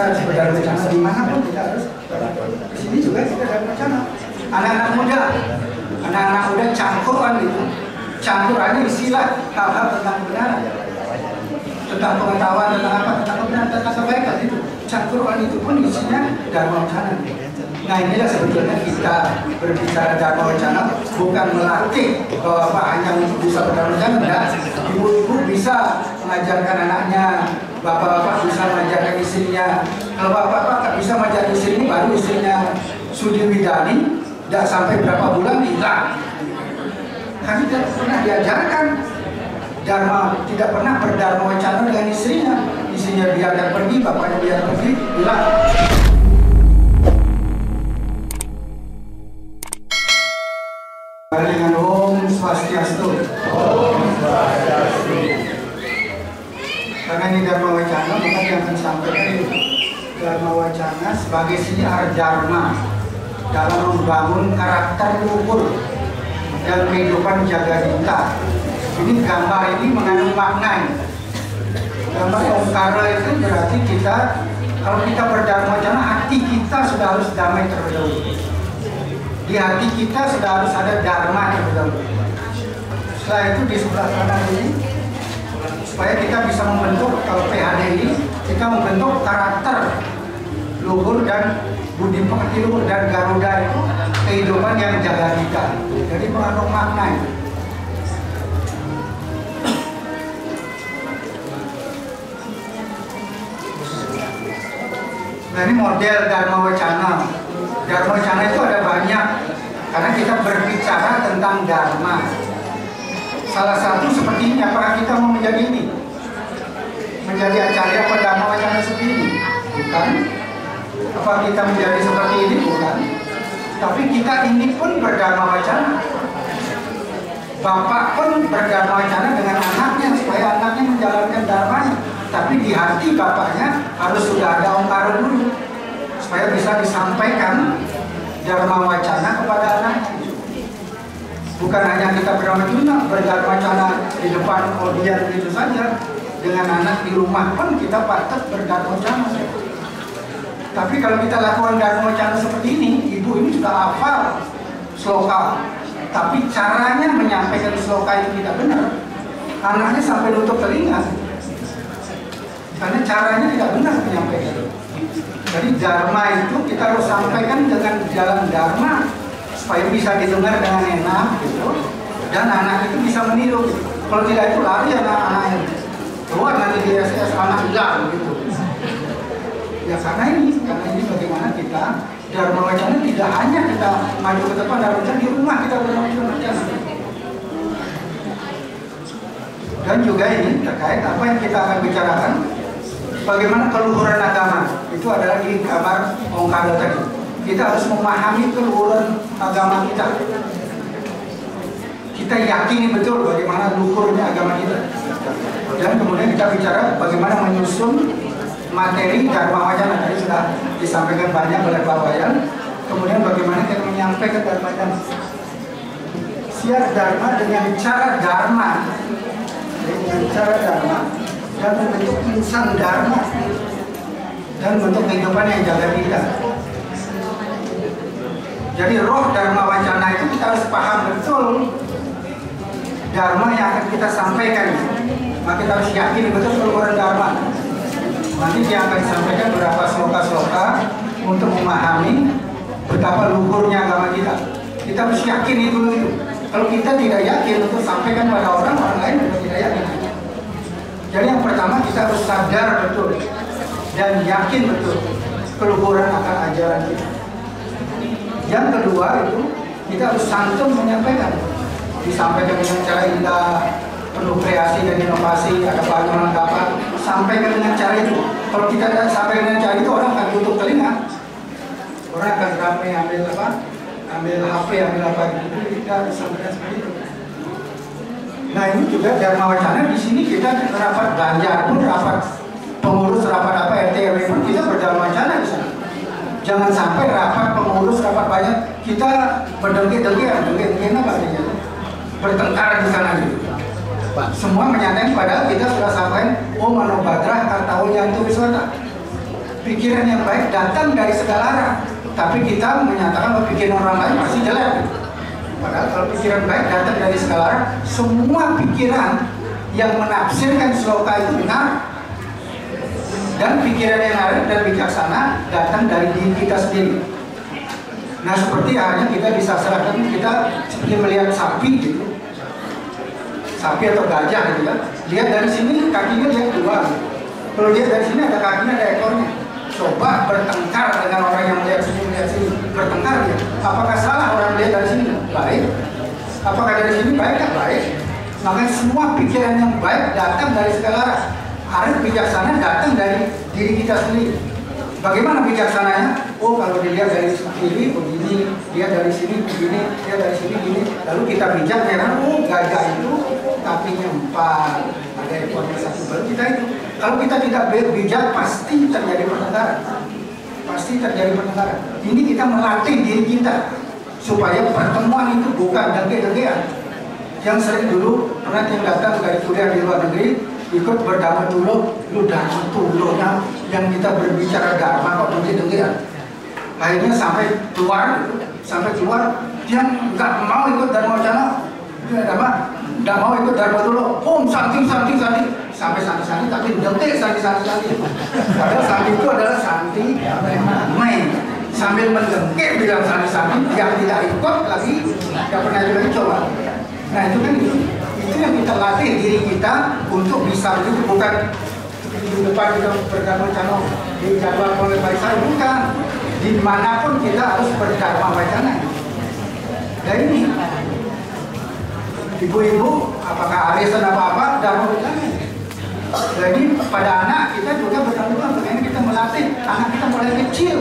kita berjalan rencana dimanapun kita harus. Di sini juga kita ada rencana. Anak-anak muda campuran itu, campurannya isilah hal-hal tentang kebenaran, tentang pengetahuan, tentang apa, tentang kebenaran, tentang kebaikan itu. Campuran itu pun isinya dharma wacana. Nah inilah sebetulnya kita berbicara dharma wacana bukan melatih bahwa hanya untuk bisa berdharma wacana. Enggak. Ibu-ibu bisa mengajarkan anaknya, bapak-bapak bisa mengajarkan istrinya. Kalau bapak-bapak bisa mengajarkan istrinya, baru istrinya sudi widani, tidak sampai berapa bulan hilang. Kami tidak pernah diajarkan dharma, tidak pernah berdharma wacana dengan istrinya. Istrinya biarkan pergi, bapaknya biarkan pergi, hilang. Dengan Om Swastiastu. Om Swastiastu. Karena ini dharma wacana, maka yang akan sampaikan dharma wacana sebagai siar dharma dalam membangun karakter luhur dan kehidupan Jagadita. Ini gambar ini mengandung makna. Gambar Omkara itu berarti kita, kalau kita berdharma wacana, hati kita sudah harus damai terlebih dahulu. Di hati kita sudah harus ada dharma terlebih dahulu. Setelah itu di sebelah kanan ini, supaya kita bisa membentuk, kalau PHD ini, kita membentuk karakter luhur dan budi pekerti luhur dan Garuda itu kehidupan yang Jagadita. Jadi mengandung makna itu. Nah ini model dharma wacana. Dharma wacana itu ada banyak, karena kita berbicara tentang dharma. Salah satu seperti ini, apakah kita mau menjadi ini? Menjadi acarya dharma wacana seperti ini? Bukan. Apa kita menjadi seperti ini? Bukan. Tapi kita ini pun berdharma wacana. Bapak pun berdharma wacana dengan anaknya, supaya anaknya menjalankan dharmanya. Tapi di hati bapaknya harus sudah ada Omkara dulu, supaya bisa disampaikan dharma wacana kepada anaknya. Bukan hanya kita berdharma wacana di depan audiens itu saja. Dengan anak di rumah pun kita patut berdharma wacana. Tapi kalau kita lakukan dharma wacana seperti ini, ibu ini sudah hafal sloka, tapi caranya menyampaikan sloka itu tidak benar. Anaknya sampai nutup telinga, karena caranya tidak benar menyampaikan. Jadi dharma itu kita harus sampaikan dengan jalan dharma, supaya bisa didengar dengan enak gitu, dan anak itu bisa meniru gitu. Kalau tidak itu lari anak-anaknya keluar nanti di SS anak hilang gitu. Ya karena ini bagaimana kita dharma wacana tidak hanya kita maju ke depan, dharma wacana di rumah kita berdharma wacana. Dan juga ini terkait apa yang kita akan bicarakan, bagaimana keluhuran agama. Itu adalah di gambar Omkara tadi. Kita harus memahami keluhuran agama kita. Kita yakini betul bagaimana luhurnya agama kita. Dan kemudian kita bicara bagaimana menyusun materi dharma wacana. Tadi sudah disampaikan banyak oleh Pak Wayan. Kemudian bagaimana kita menyampaikan dharma wacana. Siar dharma dengan cara dharma. Dengan cara dharma. Dan membentuk insan dharma. Dan bentuk kehidupan yang Jagadita. Jadi roh dharma wacana itu kita harus paham betul dharma yang akan kita sampaikan. Maka kita harus yakin betul keluhuran dharma. Nanti dia akan disampaikan beberapa sloka-sloka untuk memahami betapa luhurnya agama kita. Kita harus yakin itu. Kalau kita tidak yakin untuk sampaikan pada orang lain juga tidak yakin. Jadi yang pertama kita harus sadar betul dan yakin betul keluhuran akan ajaran kita. Yang kedua itu kita harus santun menyampaikan. Disampaikan dengan cara indah, penuh kreasi dan inovasi, ada banyak melengkapan. Sampaikan dengan cara itu. Kalau kita tidak sampaikan dengan cara itu, orang akan tutup telinga. Orang akan ramai ambil apa? Ambil HP, ambil apa gitu. Kita harus sampaikan seperti itu. Nah ini juga dharma wacana. Di sini kita rapat Banjar pun, rapat pengurus, rapat apa RT RW pun kita berdharma wacana di sana. Jangan sampai rapat pengurus, rapat banyak kita berdengki-dengki apa artinya? Bertengkar di sana gitu. Semua menyatakan padahal kita sudah sampaikan Om Mano Bhadrah Kartawo Yantu Wiswata. pikiran yang baik datang dari segala arah. Tapi kita menyatakan bahwa pikiran orang lain pasti jelek. Padahal kalau pikiran baik datang dari segala arah, semua pikiran yang menafsirkan sloka itu benar. Dan pikiran yang arif dan bijaksana datang dari diri kita sendiri. Nah, seperti halnya kita bisa serahkan, kita seperti melihat sapi gitu, sapi atau gajah gitu ya. Lihat dari sini kakinya lihat dua. Kalau lihat dari sini ada kakinya, ada ekornya. Coba bertengkar dengan orang yang melihat sini, bertengkar dia. Apakah salah orang melihat dari sini? Baik. Apakah dari sini baik? Kan baik. Makanya semua pikiran yang baik datang dari segala arah. Arif bijaksana datang dari diri kita sendiri. Bagaimana bijaksananya? Oh, kalau dilihat dari kiri begini, dia dari sini begini, dia dari sini begini. Lalu kita bijak, ya, oh gajah itu kakinya 4, ada ekornya 1, baru kita itu. Kalau kita tidak bijak, pasti terjadi pertengkaran. Pasti terjadi pertengkaran. Ini kita melatih diri kita supaya pertemuan itu bukan dengki-dengkian. Yang sering dulu pernah yang datang dari kuliah di luar negeri, ikut berdamai dulu, lu dharma dulunya yang kita berbicara dharma kok dengki-dengkian. Akhirnya sampai keluar dia nggak mau ikut dharma wacana, dia nggak mau ikut dharma dulu. Santi sampai santi tapi dengki santi. Padahal santi itu adalah santi main sambil mendengki bilang santi yang tidak ikut lagi, nggak pernah juga coba. Nah itu kan itu yang kita latih diri kita untuk bisa begitu, bukan di depan kita berdharma wacana di jadwal oleh Faisal, bukan. Dimanapun kita harus berdharma wacana. Dan ini ibu-ibu, apakah arisan apa-apa, dharma wacana. Jadi pada anak kita juga berdharma, bagaimana kita melatih anak kita mulai kecil.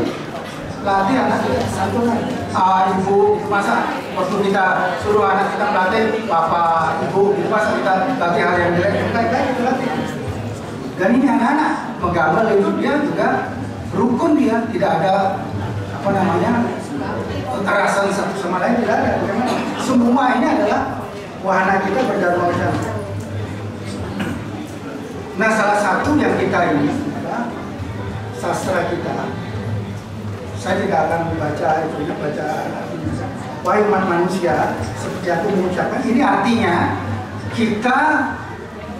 Latih anak kita santunan. Ibu, masa waktu kita suruh anak kita melatih papa, ibu, masa kita latih hal yang jelek, baik-baik itu latih. Dan ini anak-anak menggambar itu dia juga rukun, dia tidak ada kekerasan satu sama lain, tidak ada. Bagaimana? Semua ini adalah wahana kita berdharma wacana. Nah, salah satu yang kita ini adalah sastra kita. Saya tidak akan membaca itu, baca artinya. Wahai umat manusia, seperti aku mengucapkan, ini artinya kita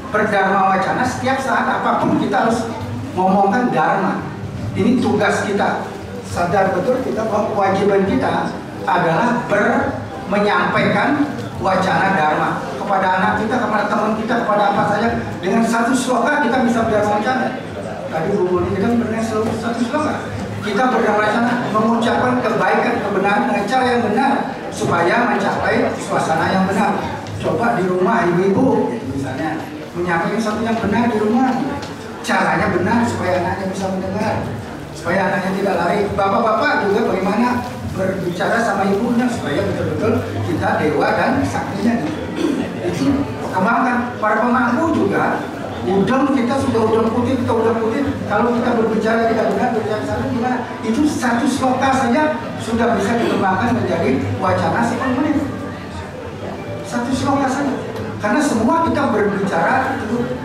berdharma wacana setiap saat apapun kita harus ngomongkan dharma. Ini tugas kita. Sadar betul kita bahwa kewajiban kita adalah menyampaikan wacana dharma kepada anak kita, kepada teman kita, kepada apa saja. Dengan satu sloka kita bisa berdharma wacana. Tadi Bu Buni kita pernah satu sloka. Kita berdharma wacana mengucapkan kebaikan, kebenaran dengan cara yang benar supaya mencapai suasana yang benar. Coba di rumah ibu-ibu misalnya menyampaikan sesuatu yang benar di rumah, caranya benar supaya anaknya bisa mendengar, supaya anaknya tidak lari. Bapak-bapak juga bagaimana berbicara sama ibunya supaya betul-betul kita dewa dan saktinya. Itu kembangkan. Para pemangku juga, udang kita sudah udang putih, kalau kita berbicara tidak benar, berbicara salah gimana? Itu satu sloka saja sudah bisa dikembangkan menjadi wacana 10 menit. Satu sloka saja. Karena semua kita berbicara,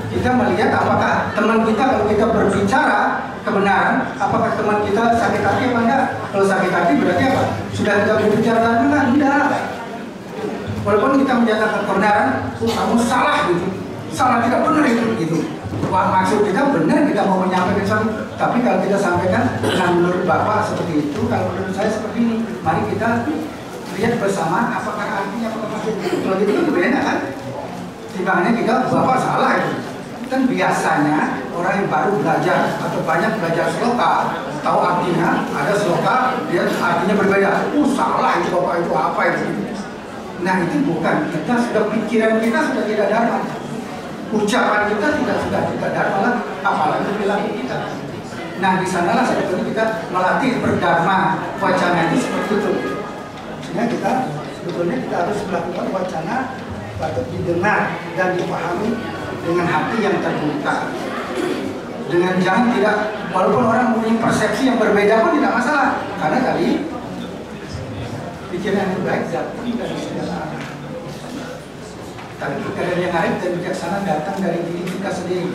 kita melihat apakah teman kita, kalau kita berbicara kebenaran, apakah teman kita sakit hati apa enggak? Kalau sakit hati berarti apa? Sudah kita berbicara enggak? Enggak. Walaupun kita menyatakan kebenaran, kamu salah gitu. Salah, tidak benar itu gitu. Wah, maksud kita benar, kita mau menyampaikan sesuatu. Tapi kalau kita sampaikan, nah menurut Bapak seperti itu, kalau menurut saya seperti ini. Mari kita lihat bersama apakah artinya, apakah maksudnya. Kalau gitu kan beda kan? Timbangannya kita, Bapak salah itu. Kan biasanya orang yang baru belajar atau banyak belajar sloka, tahu artinya, ada sloka, dia artinya berbeda. Salah itu Bapak, itu apa itu? Nah itu bukan, kita sudah pikiran kita sudah tidak dharma. Ucapan kita sudah tidak dharma, apalagi perilaku kita. Nah di sanalah sebetulnya kita melatih berdharma wacana itu seperti itu. Sehingga kita sebetulnya kita harus melakukan wacana patut didengar dan dipahami dengan hati yang terbuka. Dengan jangan tidak, walaupun orang punya persepsi yang berbeda pun tidak masalah, karena tadi pikiran yang baik datang dari segala arah. Tapi pikiran yang arif dan bijaksana datang dari diri kita sendiri.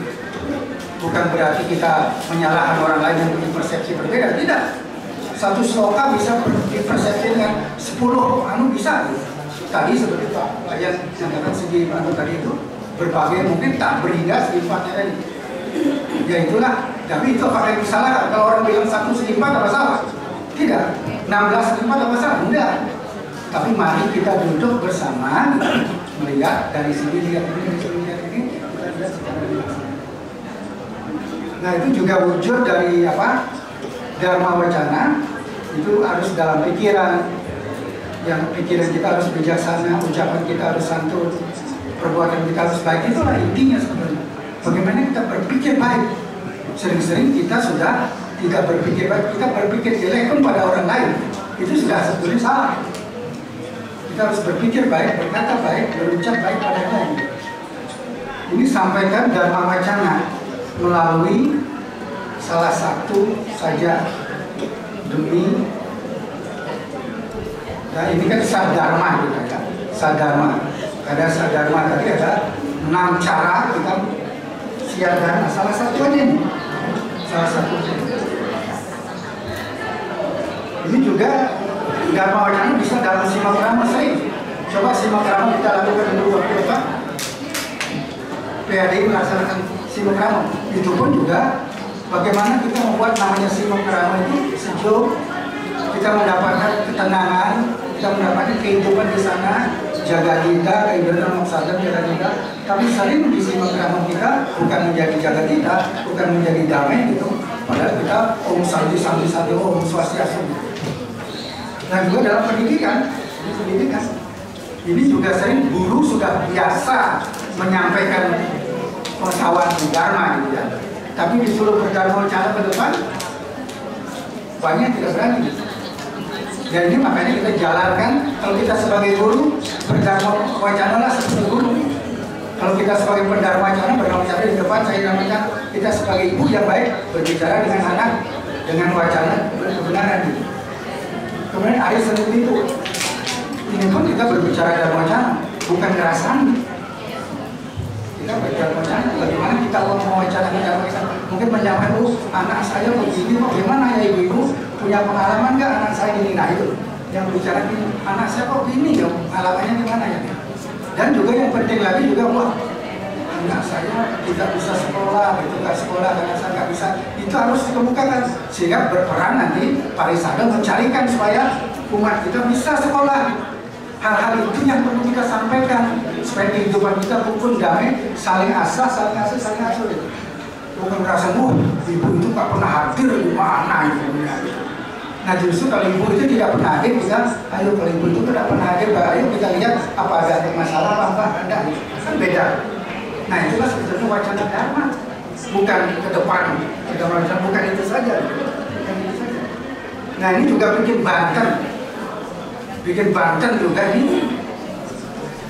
Bukan berarti kita menyalahkan orang lain yang punya persepsi persepsi berbeda. Tidak, satu sloka bisa dipersepsi dengan 10 bisa. Tadi seperti Pak Ayat yang katakan segi tadi itu berbagai mungkin tak berindah segi 4-nya tadi. Ya itulah, tapi itu apakah disalahkan? Kalau orang bilang 1 segi 4 apa salah? Tidak. 16 segi 4 apa salah? Tidak. Tapi mari kita duduk bersama, melihat dari sini, lihat ini, lihat ini, kita lihat secara jelas. Nah itu juga wujud dari apa? Dharma wacana itu harus dalam pikiran. Yang pikiran kita harus bijaksana, ucapan kita harus santun, perbuatan kita harus baik. Itulah intinya sebenarnya. Bagaimana kita berpikir baik. Sering-sering kita sudah tidak berpikir baik, kita berpikir jelek pun pada orang lain. Itu sudah sebetulnya salah. Kita harus berpikir baik, berkata baik, berucap baik pada orang lain. Ini sampaikan Dharma wacana melalui salah satu saja demi. Nah ini kan sadharma kita ya, sadharma. Ada sadharma tadi ada 6 cara kita siap. Salah satu aja ini, salah satu. Ini juga Dharma wacana bisa dalam simak krama sering. Coba simak krama kita lakukan dulu waktu apa? PAD melaksanakan simak krama. Itu pun juga bagaimana kita membuat namanya simak krama itu sejuk. Kita mendapatkan ketenangan, kita mendapatkan kehidupan di sana, jaga kita, kehidupan maksudnya jaga kita. Tapi sering di simak krama kita bukan menjadi jaga kita, bukan menjadi damai gitu. Padahal kita om santi, om swastiastu. Nah juga dalam pendidikan, ini juga sering guru sudah biasa menyampaikan pengetahuan dharma gitu ya. Tapi disuruh berdharma wacana ke depan, banyak tidak berani. Dan ini makanya kita jalankan, kalau kita sebagai guru, berdharma wacana lah seperti guru. Kalau kita sebagai pendharma wacana, berdharma wacana di depan, saya namanya kita sebagai ibu yang baik, berbicara dengan anak, dengan wacana, kebenaran gitu. Kemudian hari Senin itu, ini pun kita berbicara dharma wacana, bukan ngerasani. Kita berbicara wacana, bagaimana kita mau wacana dharma wacana. Mungkin menyampaikan, anak saya begini, bagaimana ya ibu-ibu, punya pengalaman nggak anak saya ini? Nah itu yang bicara ini, anak saya kok gini ya, pengalamannya gimana ya? Dan juga yang penting lagi juga, wah anak saya tidak bisa sekolah, itu nggak sekolah karena saya nggak bisa. Itu harus dikemukakan sehingga berperan nanti Parisada mencarikan supaya umat kita bisa sekolah. Hal-hal itu yang perlu kita sampaikan supaya kehidupan kita rukun damai, saling asuh. Bukan merasa ibu itu nggak pernah hadir di mana itu. Nah justru kalau ibu itu tidak pernah hadir, kita ayo kalau ibu itu tidak pernah hadir, ayo kita lihat apa ada masalah apa ada, kan beda. Nah itulah sebetulnya wacana dharma, bukan ke depan, bukan itu saja. Nah ini juga bikin Banten juga ini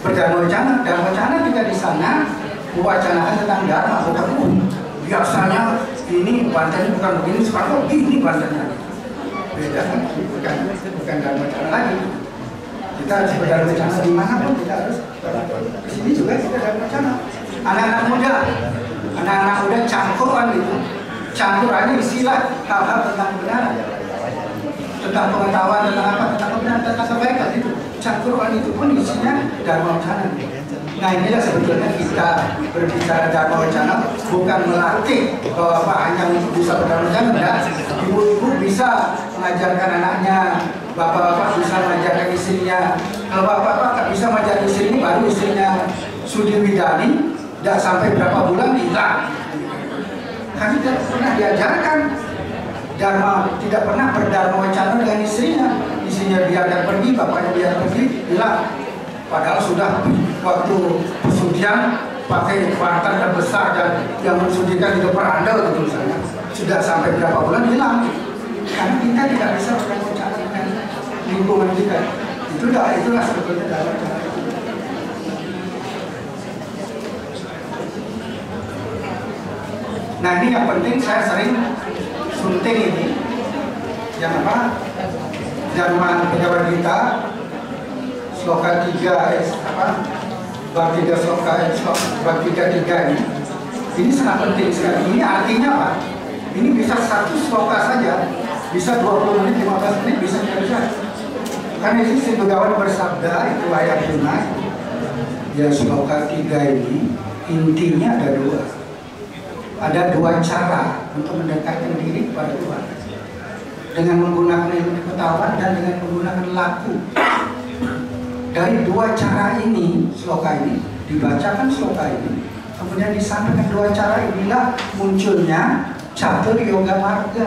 berdharma wacana kita di sana mewacanakan tentang dharma, bukan biasanya ini Banten bukan begini, sekarang begini Bantennya. Beda kan, bukan dharma wacana lagi. Kita harus berdharma wacana dimanapun kita harus. Di sini juga kita dharma wacana. Anak-anak muda cangkuran itu, cangkurannya istilah hal-hal tentang kebenaran, tentang pengetahuan, tentang apa, tentang kebenaran, tentang kebaikan itu. Cangkuran itu pun isinya dharma wacana. Nah inilah sebetulnya kita berbicara dharma wacana bukan melatih bahwa Pak hanya untuk bisa berdharma wacana. Ibu-ibu bisa mengajarkan anaknya, bapak-bapak bisa mengajarkan istrinya. Kalau bapak-bapak tak bisa mengajarkan istrinya, baru istrinya sudi widani, tidak sampai berapa bulan hilang. Kami tidak pernah diajarkan dharma, tidak pernah berdharma wacana dengan istrinya. Istrinya biarkan pergi, bapaknya biarkan pergi, hilang. Padahal sudah waktu persudian pakai bantal yang besar dan yang mensudikan itu perandal gitu misalnya, sudah sampai berapa bulan hilang. Karena kita tidak bisa berdharma wacana dengan lingkungan kita. Itulah sebetulnya dharma wacana. Nah ini yang penting, saya sering sunting ini yang apa, Dharma Pejabat kita sloka 3 bab 3 sloka bab 3 ini sangat penting sekali. Ini artinya apa? Ini bisa satu sloka saja, bisa 20 menit, 15 menit bisa selesai. Karena itu si Begawan bersabda, itu ayat tunai. Ya sloka 3 ini intinya ada 2. Ada 2 cara untuk mendekatkan diri kepada Tuhan. Dengan menggunakan ilmu pengetahuan dan dengan menggunakan laku. Dari 2 cara ini, sloka ini, dibacakan sloka ini, kemudian disampaikan 2 cara inilah munculnya Catur Yoga Marga.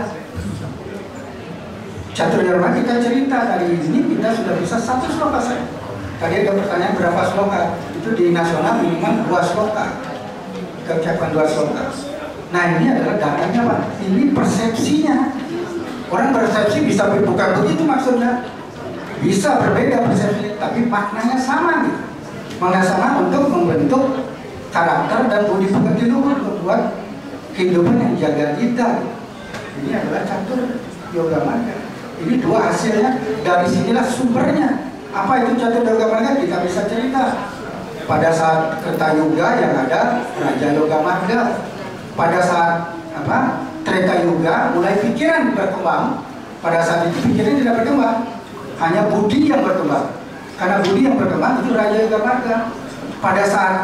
Catur Yoga Marga kita cerita dari ini kita sudah bisa 1 sloka saja. Tadi ada pertanyaan berapa sloka? Itu di nasional minimal 2 sloka. Kita ucapkan 2 sloka. Nah ini adalah datanya Pak. Ini persepsinya. Orang persepsi bisa bukan begitu maksudnya. Bisa berbeda persepsi, tapi maknanya sama gitu. Maknanya sama untuk membentuk karakter dan budi pekerti luhur membuat kehidupan yang jaga kita. Ini adalah Catur Yoga Marga. Ini 2 hasilnya, dari sinilah sumbernya. Apa itu Catur Yoga Marga? Kita bisa cerita. Pada saat Kertayuga yang ada Raja Yoga Marga. Pada saat Treta Yuga mulai pikiran berkembang. Pada saat itu pikiran tidak berkembang, hanya budi yang berkembang. Karena budi yang berkembang itu Raja Yoga Marga. Pada saat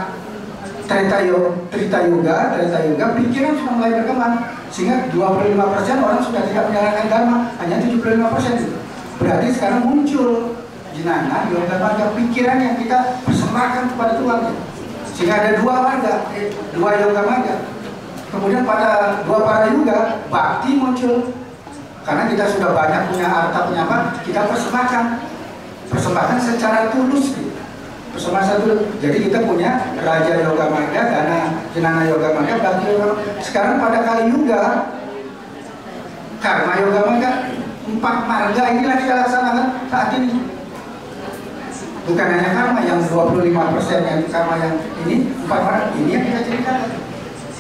Treta Yuga pikiran sudah mulai berkembang, sehingga 25% orang sudah tidak menyalahkan dharma, hanya 75%. Berarti sekarang muncul jenana Yoga Marga, pikiran yang kita persembahkan kepada Tuhan. Sehingga ada 2 marga, 2 Yoga Marga. Kemudian pada 2 para yuga, bakti muncul. Karena kita sudah banyak punya harta, punya apa, kita persembahkan secara tulus gitu. Persembahkan tulus. Jadi kita punya Raja Yoga Marga, Jenana Yoga Marga, Bakti Yoga Marga. Sekarang pada Kali Yuga, Karma Yoga Marga, 4 marga inilah kita laksanakan saat ini. Bukan hanya karma yang 25% yang karma yang ini, 4 marga ini yang kita ceritakan.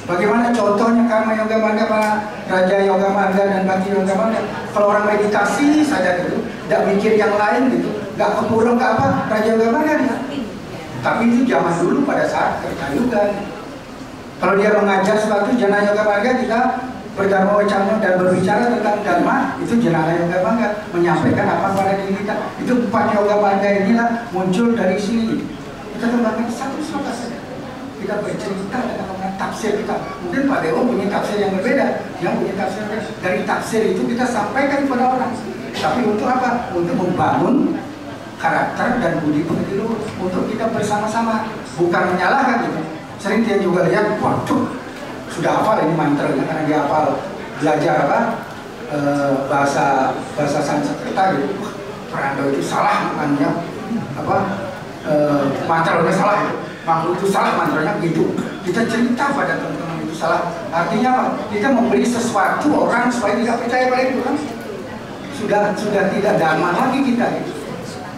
Bagaimana contohnya karma yoga marga, para Raja Yoga Marga dan Bakti Yoga Marga? Kalau orang meditasi saja gitu, tidak mikir yang lain gitu, nggak kepurung ke apa, Raja Yoga Marga dia. Tapi itu zaman dulu pada saat Kertayuga. Kalau dia mengajar suatu Jana Yoga Marga, kita berdharma wacana dan berbicara tentang dharma, itu Jana Yoga Marga, menyampaikan apa pada diri kita. Itu 4 Yoga Marga inilah muncul dari sini. Kita kembangkan 1 sloka saja. Kita bercerita dengan tafsir kita. Mungkin Pak Dewo punya tafsir yang berbeda, yang punya tafsir yang berbeda. Dari tafsir itu kita sampaikan kepada orang. Tapi untuk apa? Untuk membangun karakter dan budi pekerti luhur, untuk kita bersama-sama, bukan menyalahkan gitu. Sering dia juga lihat, waduh, sudah hafal ini mantranya karena dia hafal belajar bahasa Sanskerta gitu. Peranda itu salah maknanya, mantranya salah gitu. Makhluk itu salah mantranya begitu. Kita cerita pada teman-teman itu salah. Artinya apa? Kita memberi sesuatu orang supaya tidak percaya pada itu kan? Sudah tidak dharma lagi kita gitu.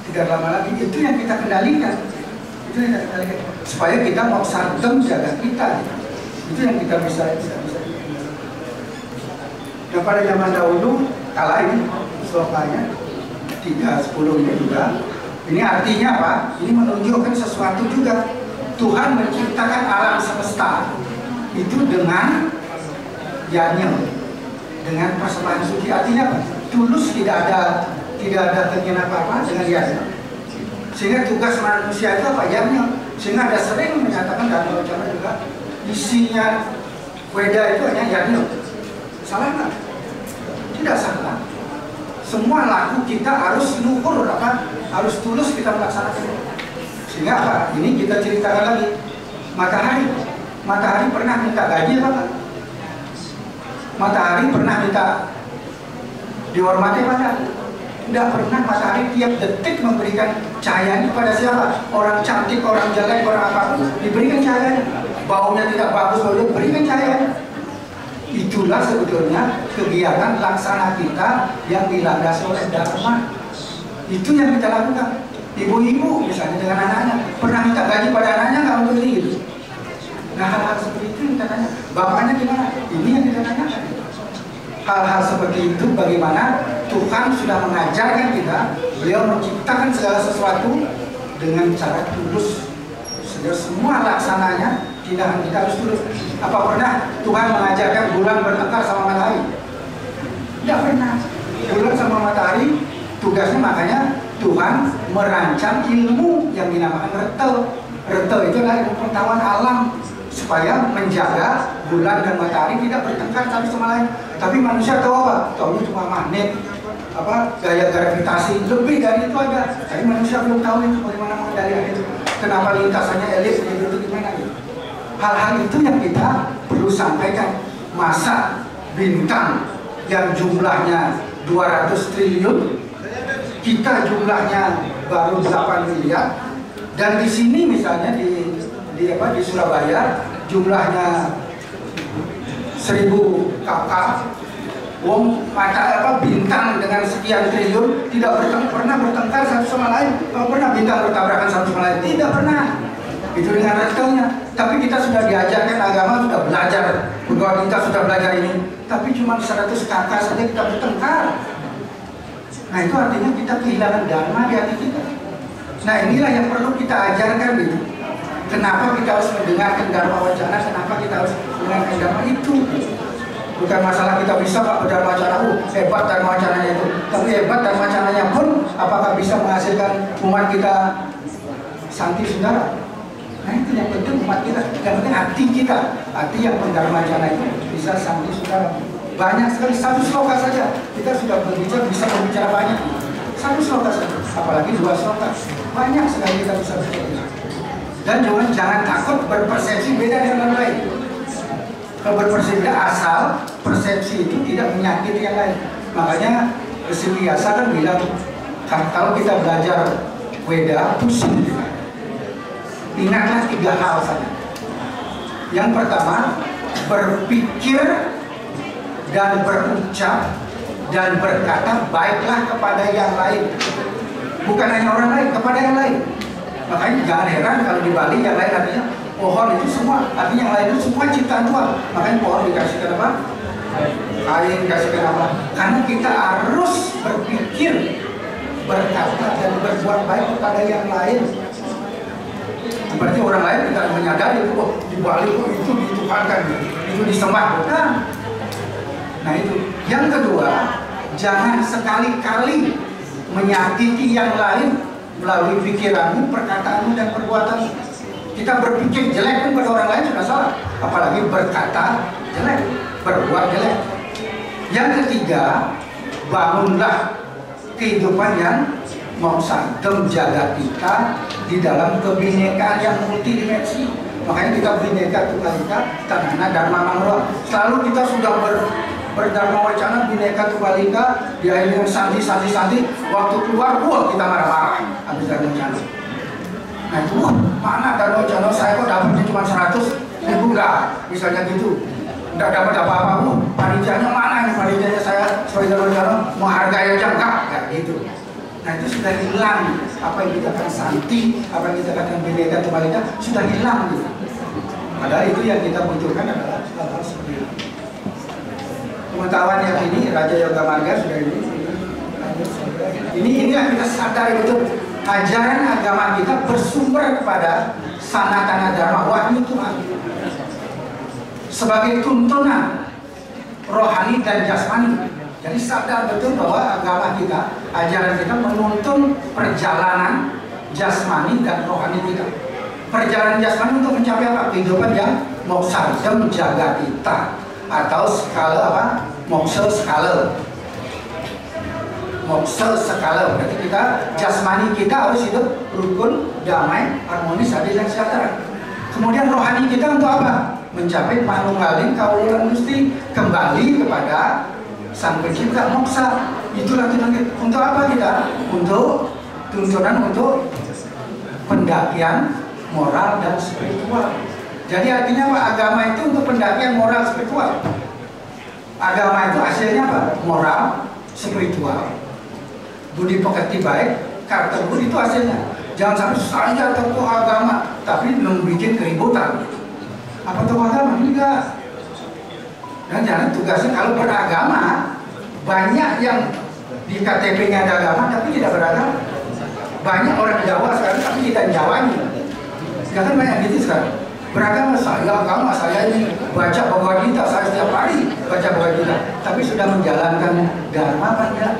Tidak lama lagi, itu yang kita kendalikan. Itu yang kita kendalikan. Supaya kita mau sartem jaga kita gitu. Itu yang kita bisa. Nah pada zaman dahulu kala ini slokanya 3:10 ini juga. Ini artinya apa? Ini menunjukkan sesuatu juga. Tuhan menciptakan alam semesta itu dengan yanya, dengan persembahan suci. Artinya apa? Tulus, tidak ada keinginan apa-apa dengan yanya. Sehingga tugas manusia itu apa? Yanya. Sehingga ada sering menyatakan dalam wacana juga isinya Weda itu hanya yanya. Salah nggak? Tidak salah. Semua laku kita harus luhur, harus tulus kita melaksanakan. Sehingga apa? Ini kita ceritakan lagi. Matahari pernah minta gaji apa enggak? Matahari pernah minta dihormati apa enggak? Tidak pernah. Matahari tiap detik memberikan cahayanya kepada siapa? Orang cantik, orang jelek, orang apapun diberikan cahayanya. Baunya tidak bagus, baunya diberikan cahayanya. Itulah sebetulnya kegiatan laksana kita yang dilandasi oleh dharma. Itu yang kita lakukan. Ibu-ibu misalnya dengan anaknya pernah minta gaji pada anaknya nggak untuk ini gitu. Nah hal-hal seperti itu kita tanya, bapaknya gimana? Ini yang kita tanyakan. Hal-hal seperti itu bagaimana Tuhan sudah mengajarkan kita, beliau menciptakan segala sesuatu dengan cara tulus. Sehingga semua laksananya tindakan kita harus turut. Apa pernah Tuhan mengajarkan bulan bertengkar sama matahari? Tidak pernah. Bulan sama matahari tugasnya, makanya Tuhan merancang ilmu yang dinamakan retel. Retel itu adalah ilmu pengetahuan alam supaya menjaga bulan dan matahari tidak bertengkar satu sama lain. Tapi manusia tahu apa? Tahu cuma magnet, gaya gravitasi, lebih dari itu ada. Tapi manusia belum tahu itu bagaimana mengendalikan itu. Kenapa lintasannya elips gitu gimana gitu. Hal-hal itu yang kita perlu sampaikan. Masa bintang yang jumlahnya 200 triliun, kita jumlahnya baru 8 miliar, dan di sini misalnya di Surabaya jumlahnya 1000 kakak. Wong bintang dengan sekian triliun tidak pernah bertengkar satu sama lain. Tidak pernah bintang bertabrakan satu sama lain. Tidak pernah. Itu dengan retelnya. Tapi kita sudah diajarkan agama, sudah belajar. Bahwa kita sudah belajar ini. Tapi cuma 100 kakak saja kita bertengkar. Nah itu artinya kita kehilangan dharma di hati kita. Nah inilah yang perlu kita ajarkan gitu. Kenapa kita harus mendengarkan dharma wacana? Kenapa kita harus mendengarkan dharma itu? Bukan masalah kita bisa Pak berdharma wacana, hebat dharma wacananya itu. Tapi hebat dharma wacananya pun apakah bisa menghasilkan umat kita santi saudara? Nah itu yang penting umat kita. Yang penting hati kita, hati yang berdharma wacana itu bisa santi saudara. Banyak sekali, satu sloka saja kita sudah bisa berbicara banyak. Satu sloka saja, apalagi 2 sloka. Banyak sekali kita bisa berbicara. Dan jangan takut berpersepsi beda dengan orang lain. Kalau berpersepsi asal persepsi itu tidak menyakiti yang lain. Makanya Resi Vyasa kan bilang, kalau kita belajar Weda pusing kita. Ingatlah 3 hal saja. Yang pertama, berpikir dan berucap dan berkata baiklah kepada yang lain. Bukan hanya orang lain, kepada yang lain. Makanya jangan heran kalau di Bali yang lain artinya pohon itu semua, artinya yang lain itu semua ciptaan Tuhan. Makanya pohon dikasihkan apa? Kain dikasihkan apa? Karena kita harus berpikir, berkata dan berbuat baik kepada yang lain. Berarti orang lain tidak menyadari itu, di Bali itu dituhankan, itu disembah. Nah itu. Yang kedua, jangan sekali-kali menyakiti yang lain melalui pikiranmu, perkataanmu, dan perbuatanmu. Kita berpikir jelek pun pada orang lain sudah salah, apalagi berkata jelek, berbuat jelek. Yang ketiga, bangunlah kehidupan yang mausadem jaga kita di dalam kebinekaan yang multidimensi. Makanya kita bineka tunggal ika, tanana dharma mangroa. Selalu kita sudah berdharma wacana bineka tunggal ika, diakhiri dengan santi. Waktu keluar, kita marah-marah habis dharma wacana. Nah itu, mana dharma wacana saya kok dapatnya cuma 100.000 enggak, misalnya gitu. Enggak dapat apa-apa, panitianya mana ini panitianya saya sebagai dharma wacana menghargai aja enggak gitu. Nah itu sudah hilang apa yang kita katakan santi, apa yang kita katakan bineka tunggal ika sudah hilang gitu. Padahal itu yang kita butuhkan adalah hal-hal seperti itu. Pengetahuan yang ini Raja Yoga Marga sudah inilah kita sadar betul ajaran agama kita bersumber kepada sanatana dharma wahyu Tuhan sebagai tuntunan rohani dan jasmani. Jadi sadar betul bahwa agama kita, ajaran kita menuntun perjalanan jasmani dan rohani kita. Perjalanan jasmani untuk mencapai apa? Kehidupan yang mausadem jaga kita, atau skala apa? Moksel skala. Moksel skala berarti kita jasmani kita harus hidup rukun, damai, harmonis, adil dan sejahtera. Kemudian rohani kita untuk apa? Mencapai manunggaling kaulilan Gusti, kembali kepada Sang Pencipta moksa. Itulah tuntunan. Untuk apa kita? Untuk tuntunan untuk pendakian moral dan spiritual. Jadi artinya apa? Agama itu untuk pendakian moral spiritual. Agama itu hasilnya apa? Moral, spiritual, budi pekerti baik, karakter budi itu hasilnya. Jangan sampai saya tokoh agama tapi membuat keributan. Apa tokoh agama? Enggak. Dan jangan tugasnya kalau beragama, banyak yang di KTP-nya ada agama tapi tidak beragama. Banyak orang Jawa sekarang tapi tidak Jawanya. Sekarang banyak gitu sekarang. Beragama saya, agama saya ini baca Bhagavad Gita, saya setiap hari baca Bhagavad Gita. Tapi sudah menjalankan dharma apa enggak?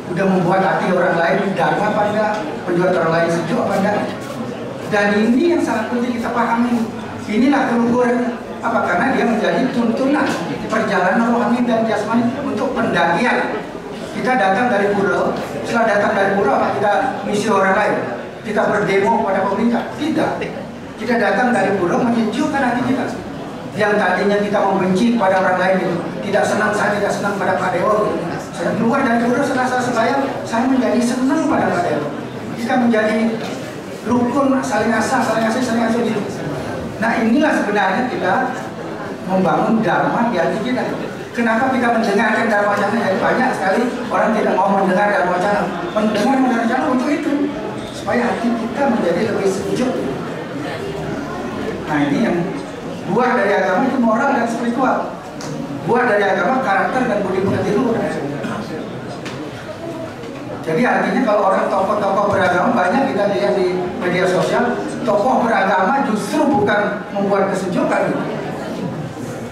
Sudah membuat hati orang lain dharma apa enggak? Membuat orang lain sejuk apa enggak? Dan ini yang sangat penting kita pahami. Inilah keluhuran apa? Karena dia menjadi tuntunan perjalanan rohani dan jasmani untuk pendakian. Kita datang dari pura, setelah datang dari pura apa kita misi orang lain? Kita berdemo pada pemerintah? Tidak. Kita datang dari pura menyejukkan hati kita. Yang tadinya kita membenci pada orang lain itu, tidak senang, saya tidak senang pada Pak Dewa. Saya keluar dari pura setelah saya menjadi senang pada Pak Dewa. Kita menjadi rukun, saling asah gitu. Nah inilah sebenarnya kita membangun dharma di hati kita. Kenapa kita mendengarkan dharma wacana? Jadi banyak sekali orang tidak mau mendengar dharma wacana. Mendengar wacana untuk itu, supaya hati kita menjadi lebih sejuk. Nah ini yang buah dari agama itu moral dan spiritual. Buah dari agama karakter dan budi pekerti luhur. Jadi artinya kalau orang tokoh-tokoh beragama banyak kita lihat di media sosial, tokoh beragama justru bukan membuat kesejukan,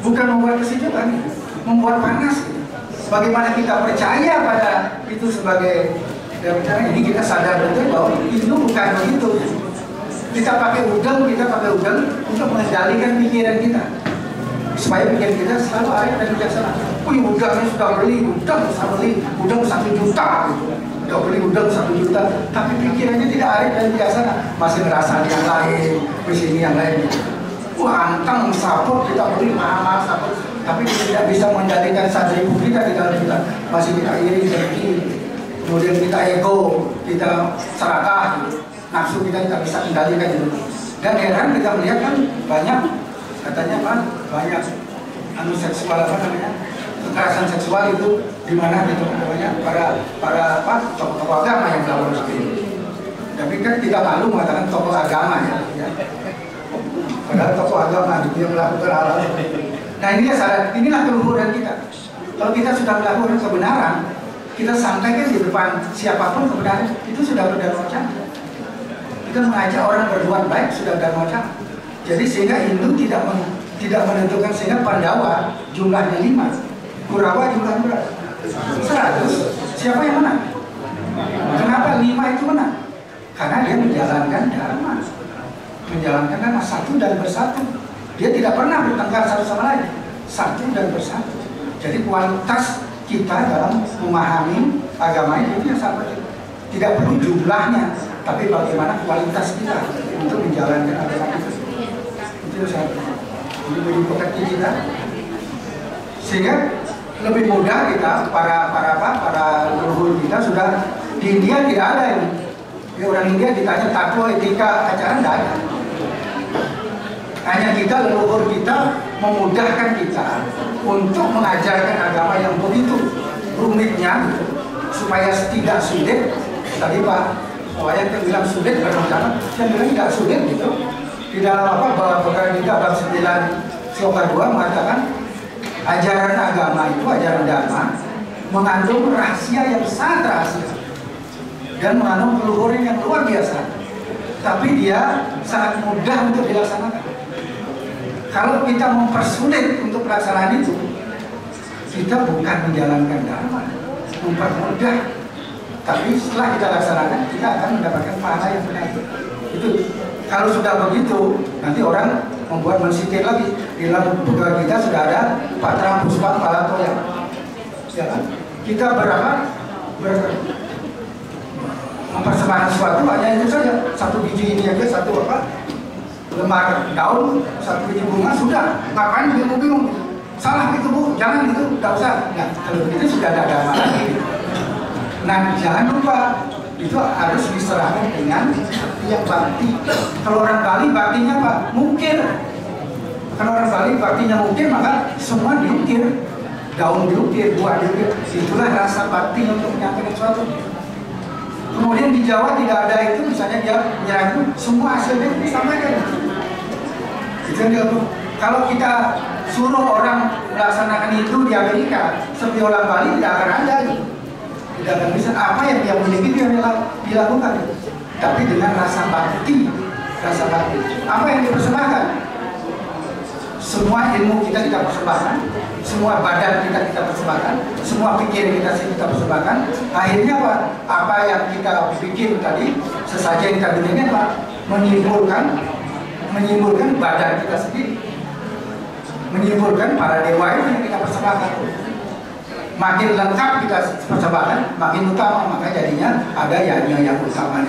bukan membuat kesejukan, membuat panas. Bagaimana kita percaya pada itu sebagai ini kita sadar betul bahwa itu bukan begitu. Kita pakai udang untuk mengendalikan pikiran kita, supaya pikiran kita selalu arif dan bijaksana. Wih, udangnya sudah beli, udang 1 juta, udah beli udang 1 juta, tapi pikirannya tidak arif dan bijaksana, masih ngerasa yang lain, di sini yang lain. Wah, anteng sabut kita beli mahal sabut, tapi tidak bisa mengendalikan sadriku kita di dalam kita, masih kita iri, dengki, kemudian kita ego, kita serakah. Nafsu kita tidak bisa kendalikan itu. Dan heran kita melihat kan banyak, katanya Pak, banyak seksual apa namanya, kekerasan seksual itu di mana gitu namanya para tokoh agama yang melakukan seperti itu. Tapi kan tidak malu mengatakan tokoh agama ya. Padahal tokoh agama itu yang melakukan hal-hal seperti itu. Nah inilah keluhuran kita. Kalau kita sudah melakukan kebenaran, kita sampaikan di depan siapapun kebenaran, itu sudah berdharma wacana. Kita mengajak orang berbuat baik sudah dharma wacana. Jadi sehingga Hindu tidak menentukan, sehingga Pandawa jumlahnya 5, Kurawa jumlahnya berapa? 100. Siapa yang menang? Kenapa 5 itu menang? Karena dia menjalankan dharma, menjalankan dharma satu dan bersatu. Dia tidak pernah bertengkar satu sama lain, satu dan bersatu. Jadi kualitas kita dalam memahami agama itu yang sampai tidak perlu jumlahnya, tapi bagaimana kualitas kita untuk menjalankan agama kita. Itu saya lebih pekerti kita, sehingga lebih mudah kita para leluhur kita sudah di India tidak ada ini. Ya, orang India ditanya takwa, etika, acara tidak ada. Hanya kita leluhur kita memudahkan kita untuk mengajarkan agama yang begitu rumitnya supaya tidak sulit. Tadi Pak Wayan yang bilang sulit berencana, yang bilang tidak sulit gitu. Di dalam Bhagavad Gita bab 9 sloka 2 mengatakan ajaran agama itu, ajaran dharma mengandung rahasia yang sangat rahasia dan mengandung keluhuran yang luar biasa. Tapi dia sangat mudah untuk dilaksanakan. Kalau kita mempersulit untuk pelaksanaan itu, kita bukan menjalankan dharma, mempermudah. Tapi setelah kita laksanakan, kita akan mendapatkan pahala yang benar. Itu kalau sudah begitu, nanti orang membuat mensitir lagi. Di dalam Bhagavad Gita sudah ada Patra Puspang Palatoya. Ya kan? Kita mempersembahkan sesuatu hanya itu saja. 1 biji ini aja, 1 lembar daun, 1 biji bunga sudah. Ngapain bingung-bingung? Salah itu Bu, jangan itu, tidak usah. Nah, kalau begitu sudah ada dharma lagi. Nah, jangan lupa itu harus diserahkan dengan yang bakti. Kalau orang Bali baktinya apa? Mungkir. Kalau orang Bali baktinya mungkir, maka semua diukir, daun diukir, buah diukir. Itulah rasa bakti untuk menyampaikan sesuatu. Kemudian di Jawa tidak ada itu, misalnya dia menyerahkan semua hasilnya disampaikan. Itu yang dilakukan. Kalau kita suruh orang melaksanakan itu di Amerika, seperti orang Bali tidak akan ada. Tidak akan bisa apa yang dia miliki dia dilakukan, tapi dengan rasa bakti, rasa bakti. Apa yang dipersembahkan? Semua ilmu kita persembahkan, semua badan kita persembahkan, semua pikiran kita persembahkan. Akhirnya apa? Apa yang kita pikir tadi, sesajen kita ini apa? Menyimpulkan badan kita sendiri, menyimpulkan para dewa itu yang kita persembahkan. Makin lengkap kita persembahkan, makin utama. Maka jadinya ada yang utama,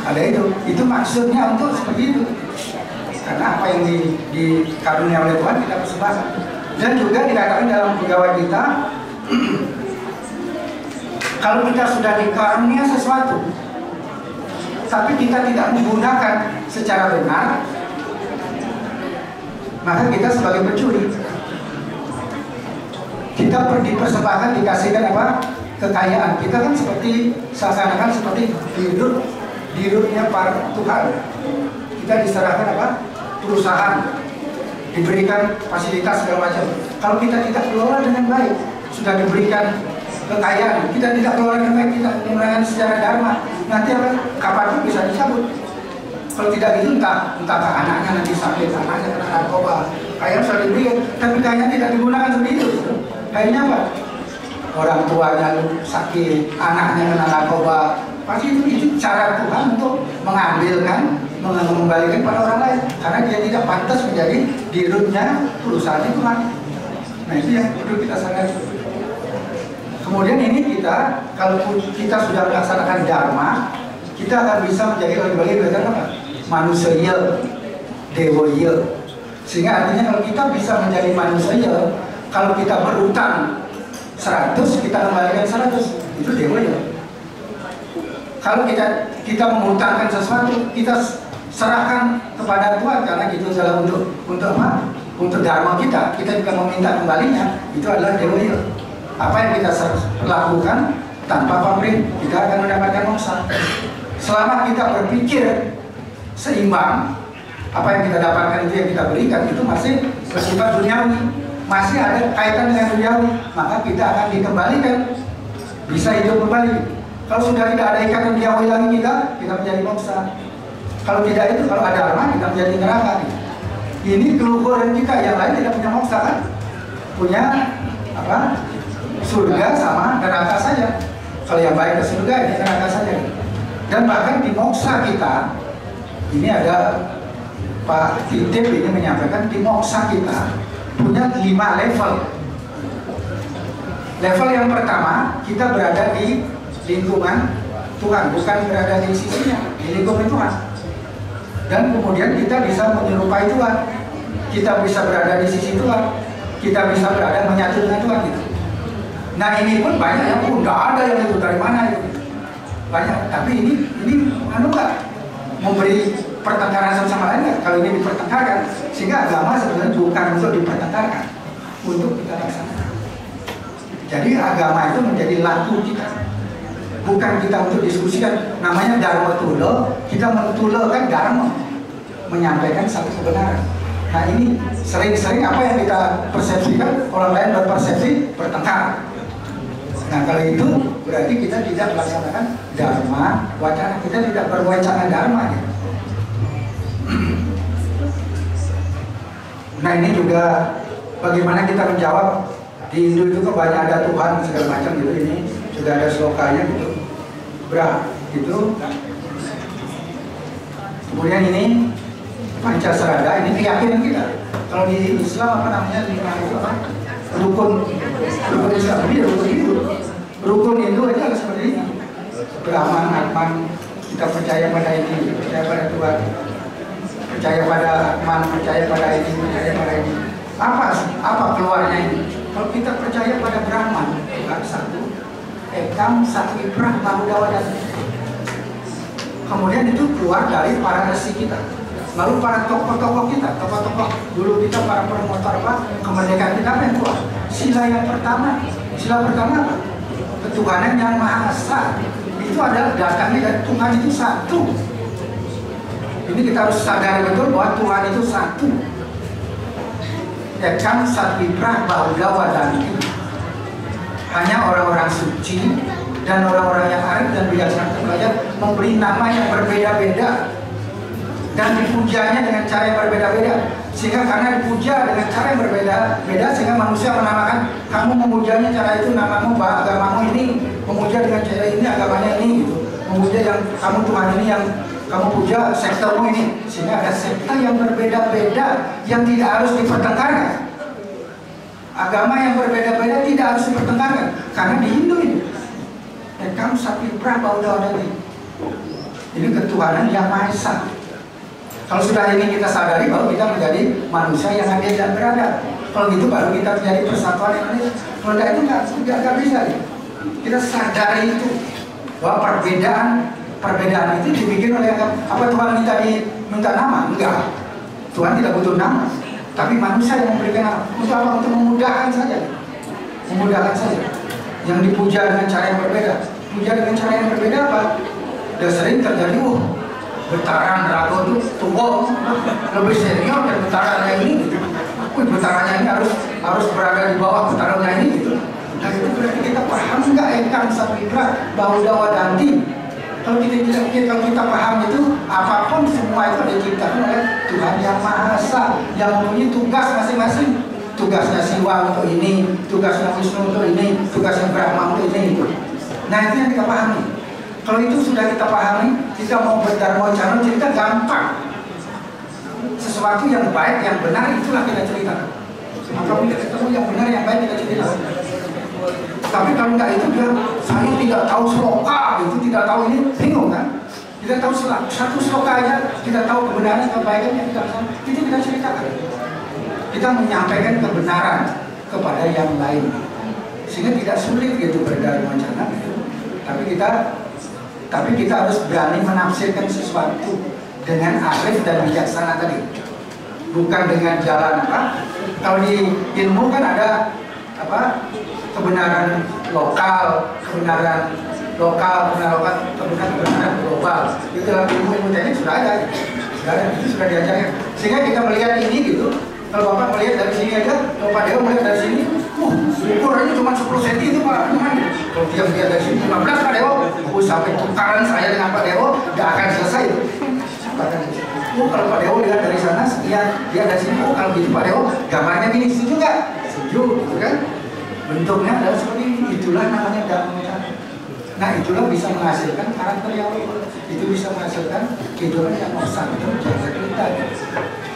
ada itu maksudnya untuk seperti itu. Karena apa yang dikarunia oleh Tuhan kita persembahkan. Dan juga dikatakan dalam pegawai kita, kalau kita sudah dikarunia sesuatu, tapi kita tidak menggunakan secara benar, maka kita sebagai pencuri. Kita dipersembahkan, dikasihkan apa? Kekayaan. Kita kan seperti seakan-akan seperti dirutnya para Tuhan. Kita diserahkan apa? Perusahaan, diberikan fasilitas segala macam. Kalau kita tidak kelola dengan baik, sudah diberikan kekayaan, kita tidak kelola dengan baik, kita menggunakan secara dharma, nanti apa? Kapan pun bisa dicabut. Kalau tidak gitu, entah anaknya nanti sakit, anaknya kena narkoba, kayaknya sudah diberikan, tapi kayaknya tidak digunakan seperti itu. Kayaknya apa? Orang tuanya sakit, anaknya kena narkoba, pasti itu cara Tuhan untuk mengembalikan pada orang lain, karena dia tidak pantas menjadi dirutnya perusahaan Tuhan. Nah itu yang perlu kita sadari. Kemudian ini kita, kalau kita sudah melaksanakan dharma, kita akan bisa menjadi lebih apa? Manusia, dewa. Sehingga artinya kalau kita bisa menjadi manusia, kalau kita berutang 100, kita kembalikan 100, itu dewa. Kalau kita mengutangkan sesuatu, kita serahkan kepada Tuhan, karena itu adalah untuk apa? Untuk dharma kita. Kita juga meminta kembalinya, itu adalah dewa. Apa yang kita lakukan tanpa pamrih, kita akan mendapatkan moksa. Selama kita berpikir seimbang, apa yang kita dapatkan itu yang kita berikan itu masih bersifat duniawi, masih ada kaitan dengan duniawi, maka kita akan dikembalikan, bisa hidup kembali. Kalau sudah tidak ada ikatan duniawi lagi, kita menjadi moksa. Kalau tidak itu, kalau ada dharma, kita menjadi neraka. Ini keluhuran kita, yang lain tidak punya moksa kan? Punya apa? Surga sama neraka saja. Kalau yang baik ke surga, ini neraka saja. Dan bahkan di moksa kita, ini ada Pak Titip ini menyampaikan, di moksa kita punya 5 level. Level yang pertama, kita berada di lingkungan Tuhan, bukan berada di sisinya, di lingkungan Tuhan. Dan kemudian kita bisa menyerupai Tuhan, kita bisa berada di sisi Tuhan, kita bisa berada menyatu dengan Tuhan gitu. Nah ini pun banyak yang nggak ada yang itu, dari mana itu banyak. Tapi ini memberi pertengkaran satu sama lain nggak? Kalau ini dipertengkarkan, sehingga agama sebenarnya bukan untuk dipertengkarkan, untuk kita laksanakan. Jadi agama itu menjadi laku kita, bukan kita untuk diskusikan. Namanya dharma tulo, kita mentulokan dharma, menyampaikan satu kebenaran. Nah ini sering-sering apa yang kita persepsikan, orang lain berpersepsi bertengkar. Nah kalau itu berarti kita tidak melaksanakan dharma wacana, kita tidak berwacana dharma ya. Nah ini juga bagaimana kita menjawab. Di Hindu itu banyak ada Tuhan segala macam gitu, ini juga ada slokanya gitu, gitu. Kemudian ini Pancasarada, ini keyakinan kita. Kalau di Islam apa namanya, itu apa? Rukun Islam, ini rukun Hindu. Rukun Hindu aja seperti ini. Brahman, Atman, kita percaya pada ini, percaya pada Tuhan, percaya pada Atman, percaya pada ini, percaya pada ini. Apa keluarnya ini? Kalau kita percaya pada Brahman, Tuhan satu, Ekam, Sakti, Brahma, Udawadan. Kemudian itu keluar dari para resi kita. Lalu para tokoh-tokoh kita, tokoh-tokoh dulu kita, para promotor apa? Kemerdekaan kita apa yang keluar? Sila yang pertama. Sila pertama apa? Ketuhanan yang Maha Esa. Itu adalah datangnya dari Tuhan itu satu. Ini kita harus sadari betul bahwa Tuhan itu satu. Ekam, Sakti, Brahma, Udawadan. Hanya orang-orang suci dan orang-orang yang arif dan bijaksana belajar memberi nama yang berbeda-beda. dan dipujanya dengan cara yang berbeda-beda. Sehingga karena dipuja dengan cara yang berbeda-beda, sehingga manusia menamakan, kamu memujanya cara itu namamu, agamamu ini, memuja dengan cara ini, agamanya ini gitu. Memuja yang kamu Tuhan ini yang kamu puja, sektormu ini. Sehingga ada sektor yang berbeda-beda yang tidak harus dipertengkarkan. Agama yang berbeda-beda tidak harus dipertengkarkan. Karena di Hindu ini, dan kamu sapi berapa udah ini. Ini ketuhanan yang Maha Esa. Kalau sudah ini kita sadari, baru kita menjadi manusia yang adil dan beradab. Kalau gitu baru kita menjadi persatuan Indonesia. Kalau tidak itu nggak bisa. Kita sadari itu bahwa perbedaan itu dibikin oleh apa Tuhan minta nama? Enggak. Tuhan tidak butuh nama, tapi manusia yang memberikan nama. Untuk apa? Untuk memudahkan saja. Memudahkan saja. Yang dipuja dengan cara yang berbeda. Puja dengan cara yang berbeda apa? Dan sering terjadi getaran dragon itu tua lebih senior dan getarannya ini gitu. Getarannya ini harus berada di bawah getarannya ini gitu. Nah itu berarti kita paham nggak engkang sapitra bahudawa danti. Kalau kita paham itu, apapun semua itu diciptakan oleh Tuhan yang Maha Esa, yang mempunyai tugas masing-masing. Tugasnya Siwa untuk ini, tugasnya Wisnu untuk ini, tugasnya Brahma untuk ini gitu. Nah itu yang kita pahami. Kalau itu sudah kita pahami, kita mau berdharma wacana cerita gampang. Sesuatu yang baik, yang benar, itulah kita ceritakan. Apabila kita ketemu yang benar, yang baik, kita ceritakan. Tapi kalau enggak itu dia, saya tidak tahu sloka, itu tidak tahu ini, bingung kan? Tidak tahu satu sloka aja, tidak tahu kebenaran, kebaikannya, tidak tahu. Itu kita ceritakan. Kita menyampaikan kebenaran kepada yang lain. Sehingga tidak sulit gitu berdharma wacana. Tapi kita harus berani menafsirkan sesuatu dengan arif dan bijaksana tadi, bukan dengan jalan apa. Kalau di ilmu kan ada apa, kebenaran lokal, kebenaran global. Itu dalam ilmu teknik sudah ada, itu sudah diajarkan. Sehingga kita melihat ini gitu. Kalau Bapak melihat dari sini aja, kalau Pak Dewo melihat dari sini, ukurannya cuma 10 cm itu Pak. Kalau dia melihat dari sini 15 Pak Dewo, sampai tukaran saya dengan Pak Dewo gak akan selesai. Kalau Pak Dewo lihat dari sana, sekian, dia dari sini, kalau gitu Pak Dewo, gambarnya gini, setuju nggak? Setuju, gitu kan? Bentuknya adalah seperti ini, itulah namanya dharma wacana. Nah itulah bisa menghasilkan karakter yang itu bisa menghasilkan kehidupan yang santun, jaga kita.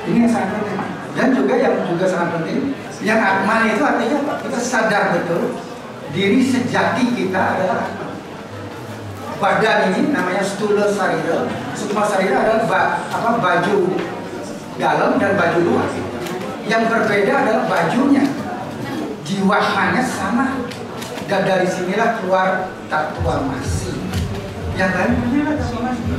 Ini yang sangat penting. Dan juga yang juga sangat penting, yang atman itu artinya apa? Kita sadar betul diri sejati kita adalah atman. Badan ini namanya stula sarira. Sukma sarira adalah baju dalam dan baju luar. Yang berbeda adalah bajunya. Jiwanya sama. Dan dari sinilah keluar tattwa masi. Yang lain adalah tattwa masi.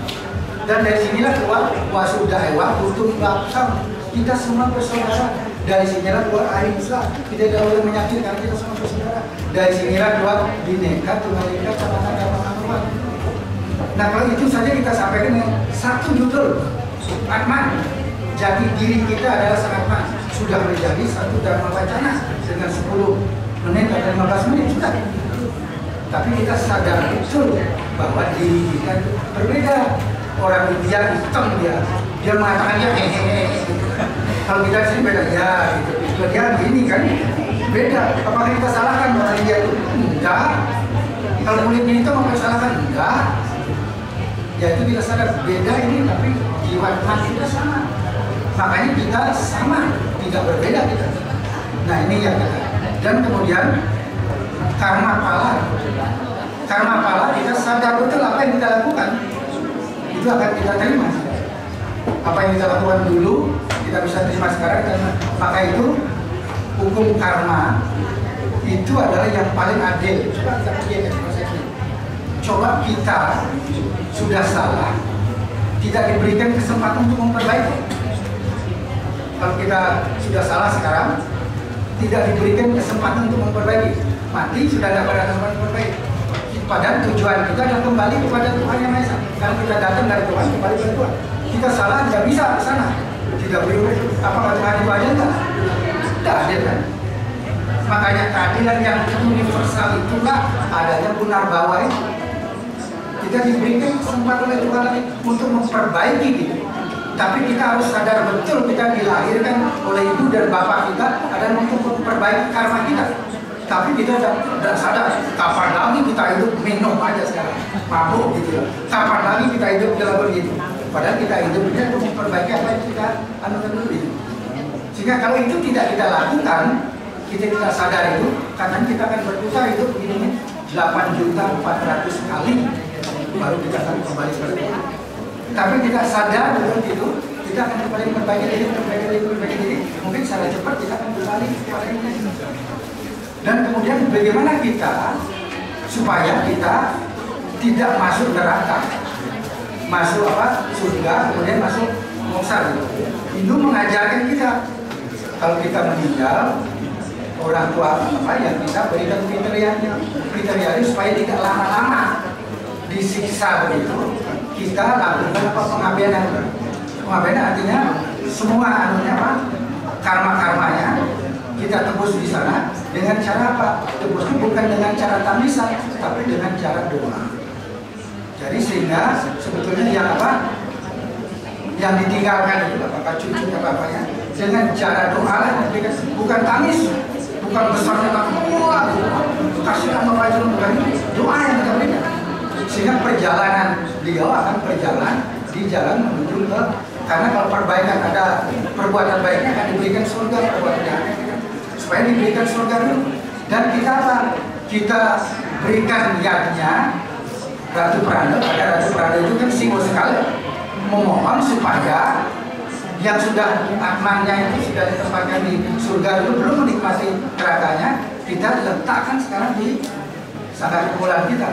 Dan dari sinilah keluar wasudaiwa utum lapsam. Kita semua bersaudara. Dari sinilah keluar ahimsa. Tidak ada orang menyakitkan, kita semua bersaudara. Dari sinilah keluar bineka tunggal ika camana dharma manguat. Nah kalau itu saja kita sampaikan dengan satu judul, Atman. Jadi diri kita adalah sang Atman. Sudah menjadi satu dharma wacana dengan 10 menit atau 15 menit sudah. Tapi kita sadar betul bahwa diri kita itu berbeda. Orang India hitam dia mengatakan dia hehehe. Kalau kita sini beda ya, gitu. Dia begini kan beda. Apakah kita salahkan orang India itu? Enggak. Kalau kulitnya itu mau salahkan? Enggak. Ya itu kita sadar beda ini, tapi jiwa kita sama. Makanya kita sama, tidak berbeda kita. Nah ini yang kita. Dan kemudian karma pala kita sadar betul apa yang kita lakukan itu akan kita terima. Apa yang kita lakukan dulu kita bisa terima sekarang, dan maka itu hukum karma itu adalah yang paling adil. Coba kita pikirkan proses ini. Coba kita sudah salah, tidak diberikan kesempatan untuk memperbaiki. Kalau kita sudah salah sekarang, tidak diberikan kesempatan untuk memperbaiki, mati sudah dapat kesempatan memperbaiki. Padahal tujuan kita adalah kembali kepada Tuhan Yang Maha Esa. Kalau kita datang dari Tuhan, kembali ke Tuhan. Kita salah, tidak bisa ke sana. Tidak boleh. Apakah Tuhan itu adil enggak? Tidak adil kan? Makanya keadilan yang universal itulah adanya punar bawa itu. Kita diberikan kesempatan oleh Tuhan lagi untuk memperbaiki diri. Tapi kita harus sadar betul kita dilahirkan oleh ibu dan bapak kita adalah untuk memperbaiki karma kita. Tapi kita tidak sadar kapan lagi kita hidup minum aja sekarang, mabuk gitu ya. Kapan lagi kita hidup dalam begitu. Padahal kita hidupnya untuk memperbaiki apa yang kita anukan dulu itu. Sehingga kalau itu tidak kita lakukan, kita sadar itu, karena kita akan berputar hidup ini 8.400.000 kali baru kita akan kembali seperti itu. Tapi kita sadar betul itu, kita akan kembali memperbaiki diri, mungkin secara cepat kita akan kembali kepada ini. Dan kemudian bagaimana kita supaya kita tidak masuk neraka, masuk surga, kemudian masuk moksa. Hindu mengajarkan kita kalau kita meninggal, orang tua yang kita berikan kriterianya supaya tidak lama-lama disiksa begitu. Kita lakukan pengabdian. Pengabdian artinya semua karma-karmanya kita tebus di sana dengan cara apa? Tebusnya bukan dengan cara tamisan, tapi dengan cara doa. Jadi sehingga sebetulnya yang ditinggalkan itu apakah cucu apa-apanya dengan cara doa lah, bukan tamis, bukan besarnya kasihkan bapak itu, bukan doa yang kita berikan. Sehingga perjalanan beliau akan berjalan di jalan menuju ke, karena kalau perbaikan ada perbuatan baiknya akan diberikan surga, perbuatan jahatnya supaya diberikan surga dulu. Dan kita kita berikan yadnya Ratu Prana. Pada Ratu Prana itu kan simbol sekali memohon supaya yang sudah atmannya itu sudah ditempatkan di surga dulu, belum menikmati nerakanya, kita letakkan sekarang di sanggar kumpulan kita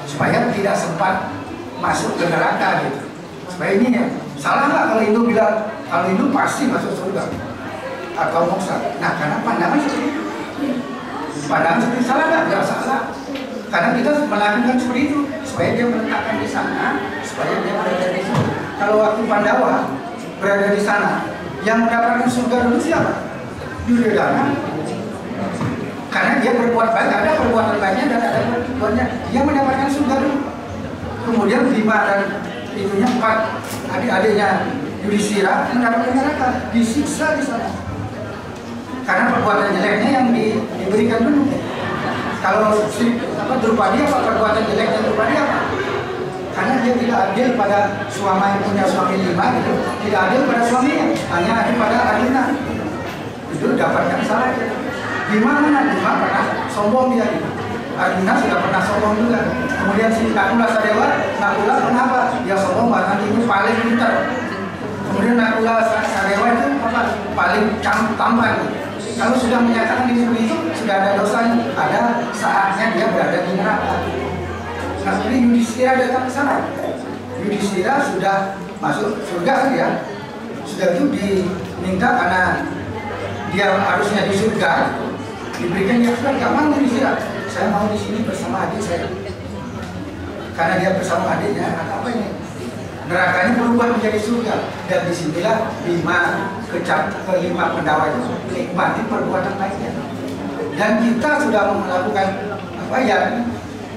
supaya tidak sempat masuk ke neraka gitu. Supaya ini ya, salah nggak kalau Hindu bilang kalau Hindu pasti masuk surga atau moksa? Nah, karena pandangan seperti itu. Pandangan seperti itu salah nggak? Nggak salah. Karena kita melakukan seperti itu supaya dia meletakkan di sana, supaya dia berada di sana. Kalau waktu Pandawa berada di sana, yang mendapatkan surga dulu siapa? Duryodhana. Karena dia berbuat baik, ada perbuatan baiknya dan ada perbuatannya, dia mendapatkan surga dulu. Kemudian Bima dan itunya 4 adik-adiknya Yudhishthira mendapatkan neraka, disiksa di sana. Karena perbuatan jeleknya yang diberikan dulu. Kalau Drupadi apa perbuatan jeleknya Drupadi apa? Karena dia tidak adil pada suami yang punya suami 5 gitu, tidak adil pada suaminya, hanya adil pada Arjuna. Itu dapatkan salah. Gimana? Bima pernah sombong dia gitu. Arjuna sudah pernah sombong juga. Kemudian si Nakula Sadewa, Nakula kenapa? Dia sombong karena dia paling pintar. Kemudian Nakula Sadewa itu paling tampan. Kalau sudah menyatakan diri itu sudah ada dosanya, ada saatnya dia berada di neraka. Nah, jadi Yudhishthira datang ke sana. Yudhishthira sudah masuk surga ya. Sudah itu diminta karena dia harusnya di surga, diberikan dia sudah nggak mau Yudhishthira. Saya mau di sini bersama adik saya. Karena dia bersama adiknya, apa ini? Nerakanya berubah menjadi surga, dan disinilah Bima kelima Pandawa itu nikmati perbuatan baiknya. Dan kita sudah melakukan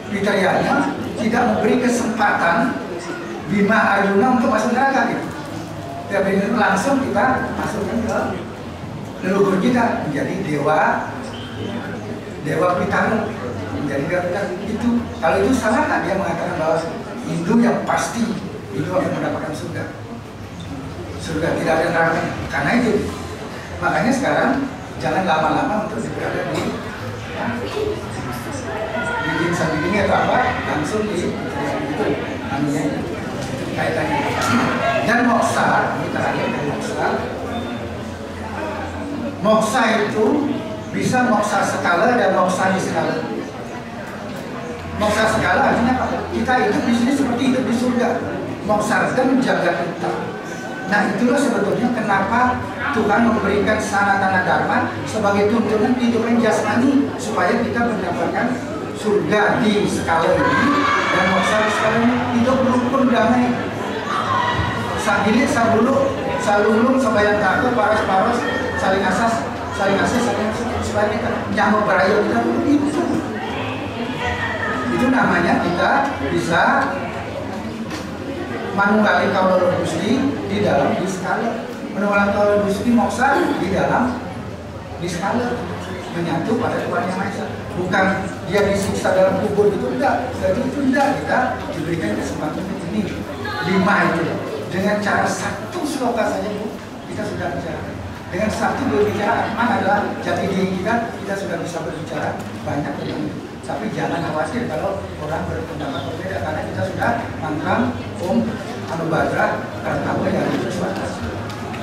kriterianya, tidak memberi kesempatan Bima Arjuna untuk masuk neraka gitu. Tapi langsung kita masukkan ke leluhur kita menjadi dewa Pitanu, menjadi dewa Pitanu itu. Kalau itu salah kan dia mengatakan bahwa Hindu yang pasti itu akan mendapatkan surga. Surga tidak ada neraka. Karena itu, makanya sekarang jangan lama-lama untuk berada di insan ini atau apa, langsung di itu namanya kaitannya. Dan moksa, ini terakhir moksa itu bisa moksa skala dan moksa di skala. Moksa skala artinya apa? Kita hidup di sini seperti hidup di surga. Moksarkan menjaga kita. Nah, itulah sebetulnya kenapa Tuhan memberikan sanatana dharma sebagai tuntunan kehidupan jasmani supaya kita mendapatkan surga di skala ini dan moksa di skala ini, hidup rukun damai. Sagilit sabulu salulung sabayang takut paras saling asas supaya kita nyamuk berayu kita itu namanya kita bisa manunggaling kaula Gusti di dalam diskala, manunggaling kaula Gusti moksa di dalam diskala, menyatu pada Tuhan Yang Maha Esa. Bukan dia disiksa dalam kubur itu enggak, itu enggak. Kita diberikan kesempatan ini 5 itu dengan cara satu sloka saja Bu, kita sudah bicara. Dengan satu berbicara Atman adalah jati diri kita sudah bisa berbicara banyak tentang itu. Tapi jangan khawatir kalau orang berpendapat berbeda, karena kita sudah mangkam Anubhadra Kartawa dari sesuatu.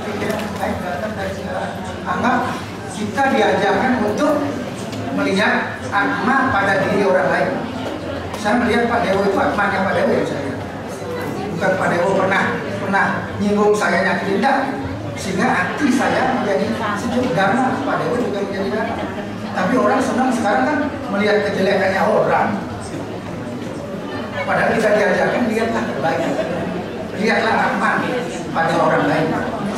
Pikiran baik datang dari sekarang. Anggap kita diajarkan untuk melihat Atma pada diri orang lain. Saya melihat Pak Dewo itu Atmanya Pak Dewo ya saya. Bukan Pak Dewo pernah nyinggung saya nyakitin, enggak. Sehingga hati saya menjadi sejuk, dharma, Pak Dewo juga menjadi dharma. Tapi orang senang sekarang kan melihat kejelekannya orang. Padahal kita diajarkan lihatlah kebaikan, lihatlah Atman pada orang lain.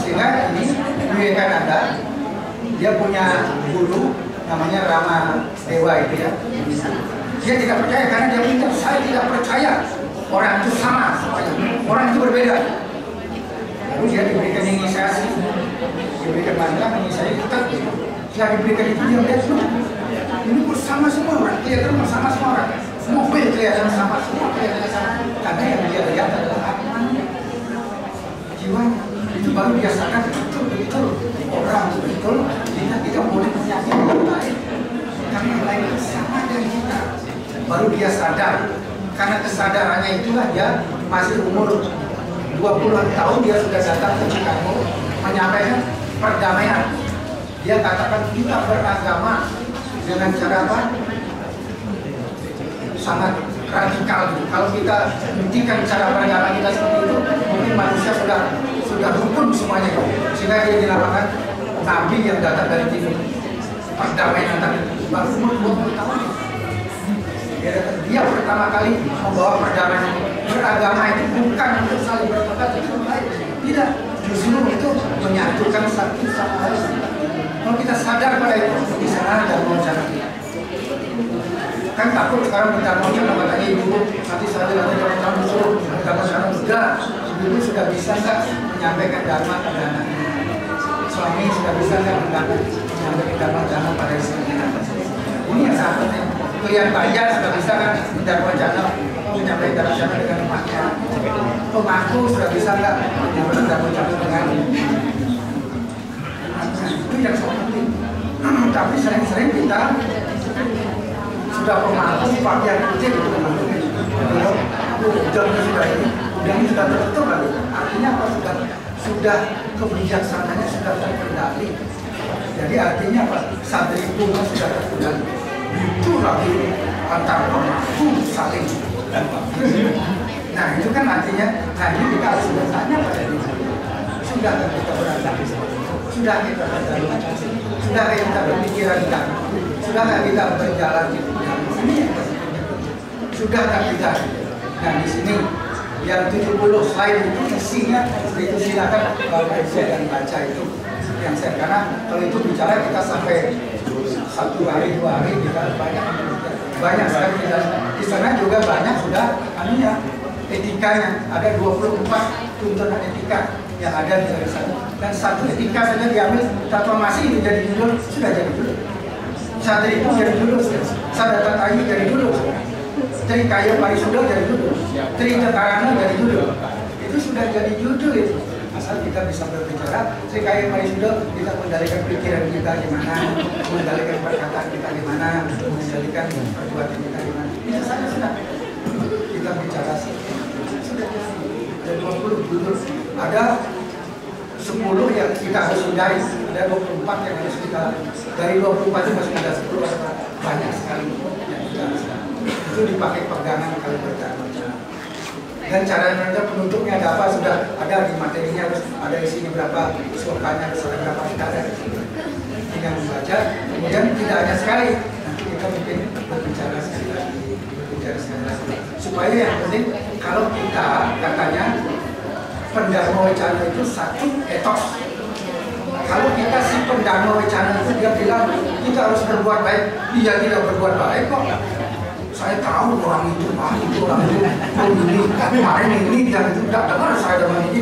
Sehingga ini Vivekananda dia punya guru namanya Rama Dewa itu ya. Dia tidak percaya karena dia bilang saya tidak percaya orang itu sama semuanya, orang itu berbeda. Lalu dia diberikan inisiasi, diberikan mantra inisiasi tetap. Setelah diberikan itu dia melihat ini pun sama semua orang, kelihatan sama semua orang. Mobil kelihatan sama, semua kelihatan sama. Karena yang dia lihat adalah Atmanya, jiwanya. Itu baru dia sadar betul orang betul kita boleh menyakiti orang lain. Karena yang lain sama dengan kita. Baru dia sadar. Karena kesadarannya itulah dia masih umur 20-an tahun dia sudah datang ke Chicago menyampaikan perdamaian. Dia katakan kita beragama dengan cara apa? Sangat radikal. Kalau kita hentikan cara beragama kita seperti itu, mungkin manusia sudah rukun semuanya. Sehingga dia dinamakan Nabi yang datang dari timur. Perdamaian tadi baru umur 20 tahun. Dia pertama kali membawa perdamaian. Beragama itu bukan untuk saling bertukar, tidak. Justru itu menyatukan satu sama lain. Kalau kita sadar pada itu, di sana ada mau cara. Kan takut sekarang minta mau cara katanya ibu, nanti saya nanti kalau musuh, kalau sana sudah, ibu sudah bisa nggak menyampaikan dharma pada anaknya? Suami sudah bisa nggak menyampaikan dharma pada istrinya? Ini yang sangat penting. Klien bayar sudah bisa kan dharma jana, menyampaikan dharma jana dengan emaknya. Pemangku sudah bisa nggak menyampaikan dharma jana dengan itu yang sangat penting. Tapi sering-sering kita sudah pemangku pakai kucing itu pemangku. Udangnya sudah ini sudah tertutup lagi. Artinya apa? Sudah kebijaksanaannya sudah terkendali. Jadi artinya apa? Santri itu sudah terkendali. Itu lagi antar pemangku saling. Nah itu kan artinya, nah ini kita harus bertanya pada diri. Sudah kita beragama, sudah kita beragama, sudah kita berpikiran dharma, sudah kita berjalan di ini yang sudah kita. Nah di sini yang 70 slide itu isinya itu silakan Bapak Ibu dan baca itu yang saya, karena kalau itu bicara kita sampai 1 hari 2 hari kita banyak sekali di sana juga banyak sudah anunya etikanya, ada 24 tuntunan etika yang ada di sana, dan satu etika saja diambil transformasi itu jadi judul, sudah jadi judul. Satri itu jadi judul, Sadata Tayi jadi judul, Tri Kaya Parisuda jadi judul, Tri Tetarana jadi judul. Itu sudah jadi judul itu. Asal kita bisa berbicara, Tri Kaya Parisuda kita mengendalikan pikiran kita gimana, mengendalikan perkataan kita gimana, mengendalikan perbuatan kita gimana. Itu saja sudah kita bicara sudah ada 20 judul, ada 10 yang kita harus hindari, ada 24 yang harus kita, dari 24 itu masih ada 10, banyak sekali yang kita harus. Itu dipakai pegangan kalau berjalan. Dan caranya penutupnya ada apa, sudah ada di materinya, harus ada isinya berapa, slokanya berapa, kita ada. Tinggal membaca, kemudian tidak hanya sekali, nanti kita mungkin berbicara sekali lagi, supaya yang penting kalau kita katanya Pendharma Wicana itu satu etos. Kalau kita si Pendharma Wicana itu dia bilang kita harus berbuat baik, dia tidak berbuat baik kok. Saya tahu orang itu, orang itu, ini, kemarin ini, dan itu tidak dengar saya dengan ini.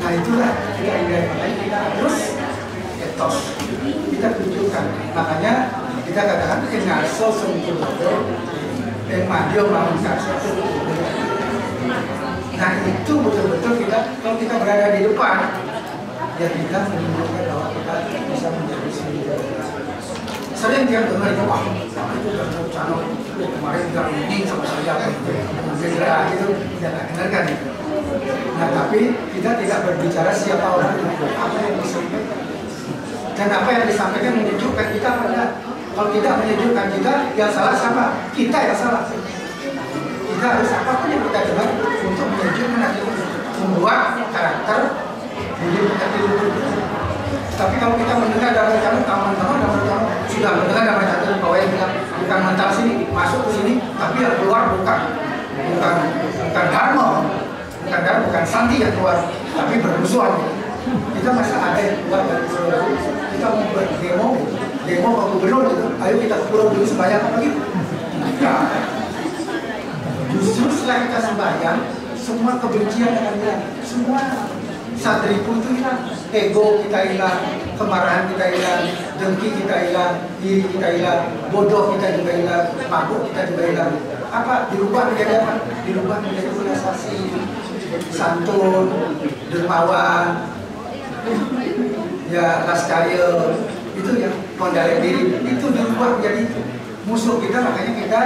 Nah itulah kita harus etos, kita tunjukkan. Makanya kita katakan ngaso sempurna, madio bangun ngaso. Nah itu betul-betul kita, kalau kita berada di depan, ya kita menunjukkan bahwa kita bisa menjadi sendiri. Sering dia dengar itu, wah itu dari channel kemarin tidak ini sama saya, segera gitu, tidak dengarkan itu. Nah tapi kita tidak berbicara siapa orang itu, apa yang disampaikan. Dan apa yang disampaikan menunjukkan kita pada, kalau tidak menunjukkan kita, yang salah siapa? Kita yang salah. Kita harus apapun yang kita dengar untuk menunjukkan nanti membuat karakter budi pekerti luhur. Tapi kalau kita mendengar dari teman-teman sudah mendengar dari channel bahwa yang bilang bukan mental sini masuk ke sini, tapi yang keluar bukan dharma, bukan santi yang keluar, tapi bermusuhan. Kita masa ada yang keluar dari pulau, kita mau berdemo ke gubernur gitu, ayo kita ke pulau dulu sembahyang apa gitu. Nah, justru setelah kita sembahyang, semua kebencian akan hilang, semua sadripu itu hilang, ego kita hilang, kemarahan kita hilang, dengki kita hilang, iri kita hilang, bodoh kita juga hilang, mabuk kita juga hilang. Apa? Dirubah menjadi apa? Dirubah menjadi belas asih, santun, dermawan, ya laskaril, itu yang mondalek diri, itu dirubah menjadi itu. Musuh kita, makanya kita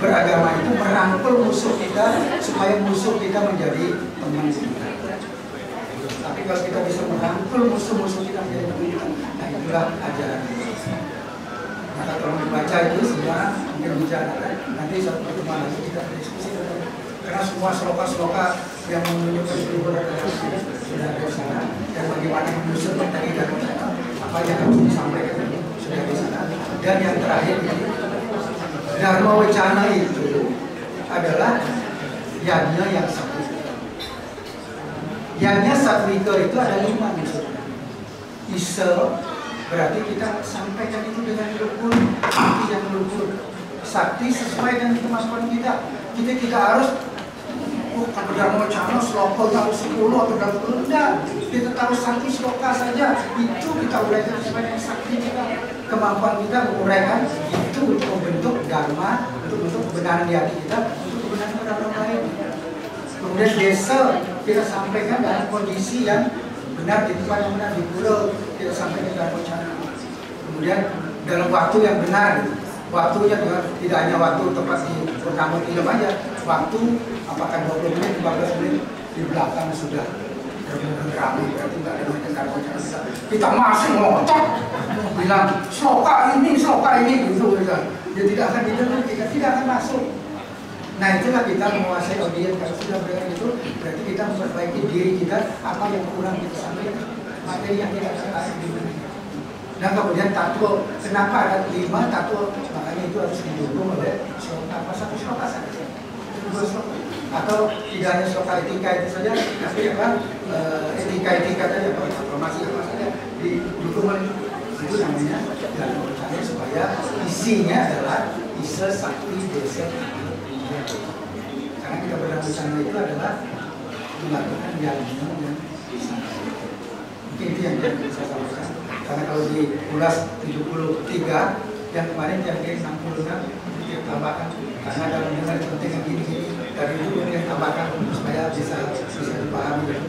beragama itu merangkul musuh kita supaya musuh kita menjadi teman kita. Tapi kalau kita bisa merangkul musuh-musuh kita menjadi teman kita, nah itulah ajaran. Maka tolong dibaca itu semua, mungkin bicara nanti satu pertemuan lagi kita berdiskusi. Karena semua sloka-sloka yang menunjukkan luhur adalah sudah ada di sana, dan bagaimana menyusun materi dan apa yang harus disampaikan sudah di sana. Dan yang terakhir ini, Dharma Wacana itu adalah yajna yang satvika. Yajna satvika itu ada 5 maksudnya. Isa berarti kita sampaikan itu dengan luhur, sakti yang luhur. Sakti sesuai dengan kemampuan kita. Kita tidak harus kalau Dharma Wacana sloka tahu 10 atau 20, enggak. Kita tahu satu sloka saja. Itu kita uraikan sesuai dengan sakti kita, kemampuan kita menguraikan itu untuk membentuk dharma, untuk membentuk kebenaran di hati kita, untuk kebenaran orang lain. Kemudian desa kita sampaikan dalam kondisi yang benar, di tempat yang benar, di pulau kita sampaikan Dharma Wacana. Kemudian dalam waktu yang benar, waktunya tidak hanya waktu tepat di pertama film aja, waktu apakah 20 menit, 15 menit di belakang sudah ramai, berarti nggak ada macam Dharma Wacana kita masih ngotot bilang sloka ini gitu kan. Dia tidak akan didengar, kita tidak akan masuk. Nah itulah kita menguasai audiens. Kalau sudah berada itu, berarti kita memperbaiki diri kita, apa yang kurang kita sampaikan, materi yang tidak terkait di mana. Dan kemudian tattoo, kenapa ada 5 tattoo? Makanya itu harus didukung oleh sloka, apa satu sloka saja, 2 sloka. Atau tidak hanya sloka etika itu saja, tapi apa etika tadi, apa informasi apa saja didukung oleh itu namanya Dharma Wacana, supaya isinya adalah isa sakti desa. Karena kita Dharma Wacana itu adalah melakukan yajna yang mungkin itu yang saya sampaikan. Karena kalau diulas 73 yang kemarin yang 60 kan kita tambahkan, karena dalam dengar penting yang gini dari dulu yang tambahkan supaya bisa dipahami.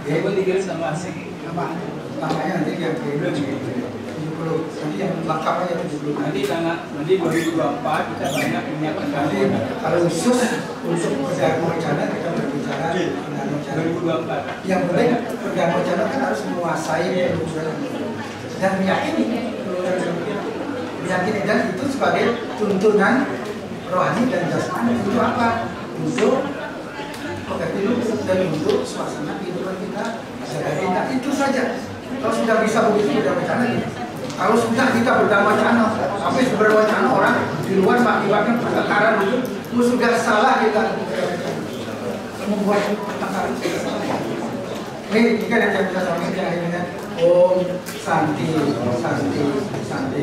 Ya itu dikirim sama asik namanya nanti yang ke 70, nanti yang lengkap aja 70. Nanti 2024 kita banyak menyiapkan. Nanti kalau khusus untuk Dharma Wacana kita berbicara Dharma Wacana 2024. Yang penting Dharma Wacana kan harus menguasai dan meyakini, dan itu sebagai tuntunan rohani dan jasmani. Untuk apa? Untuk pekerti luhur dan untuk suasana kehidupan kita sehari-hari. Itu saja. Kalau sudah bisa begitu Dharma Wacana gitu. Kalau sudah kita Dharma Wacana, sampai Dharma Wacana orang di luar mengakibatkan pertengkaran itu, sudah salah kita membuat pertengkaran. Ini kan yang kita sampaikan akhirnya. Om Santi, Santi, Santi.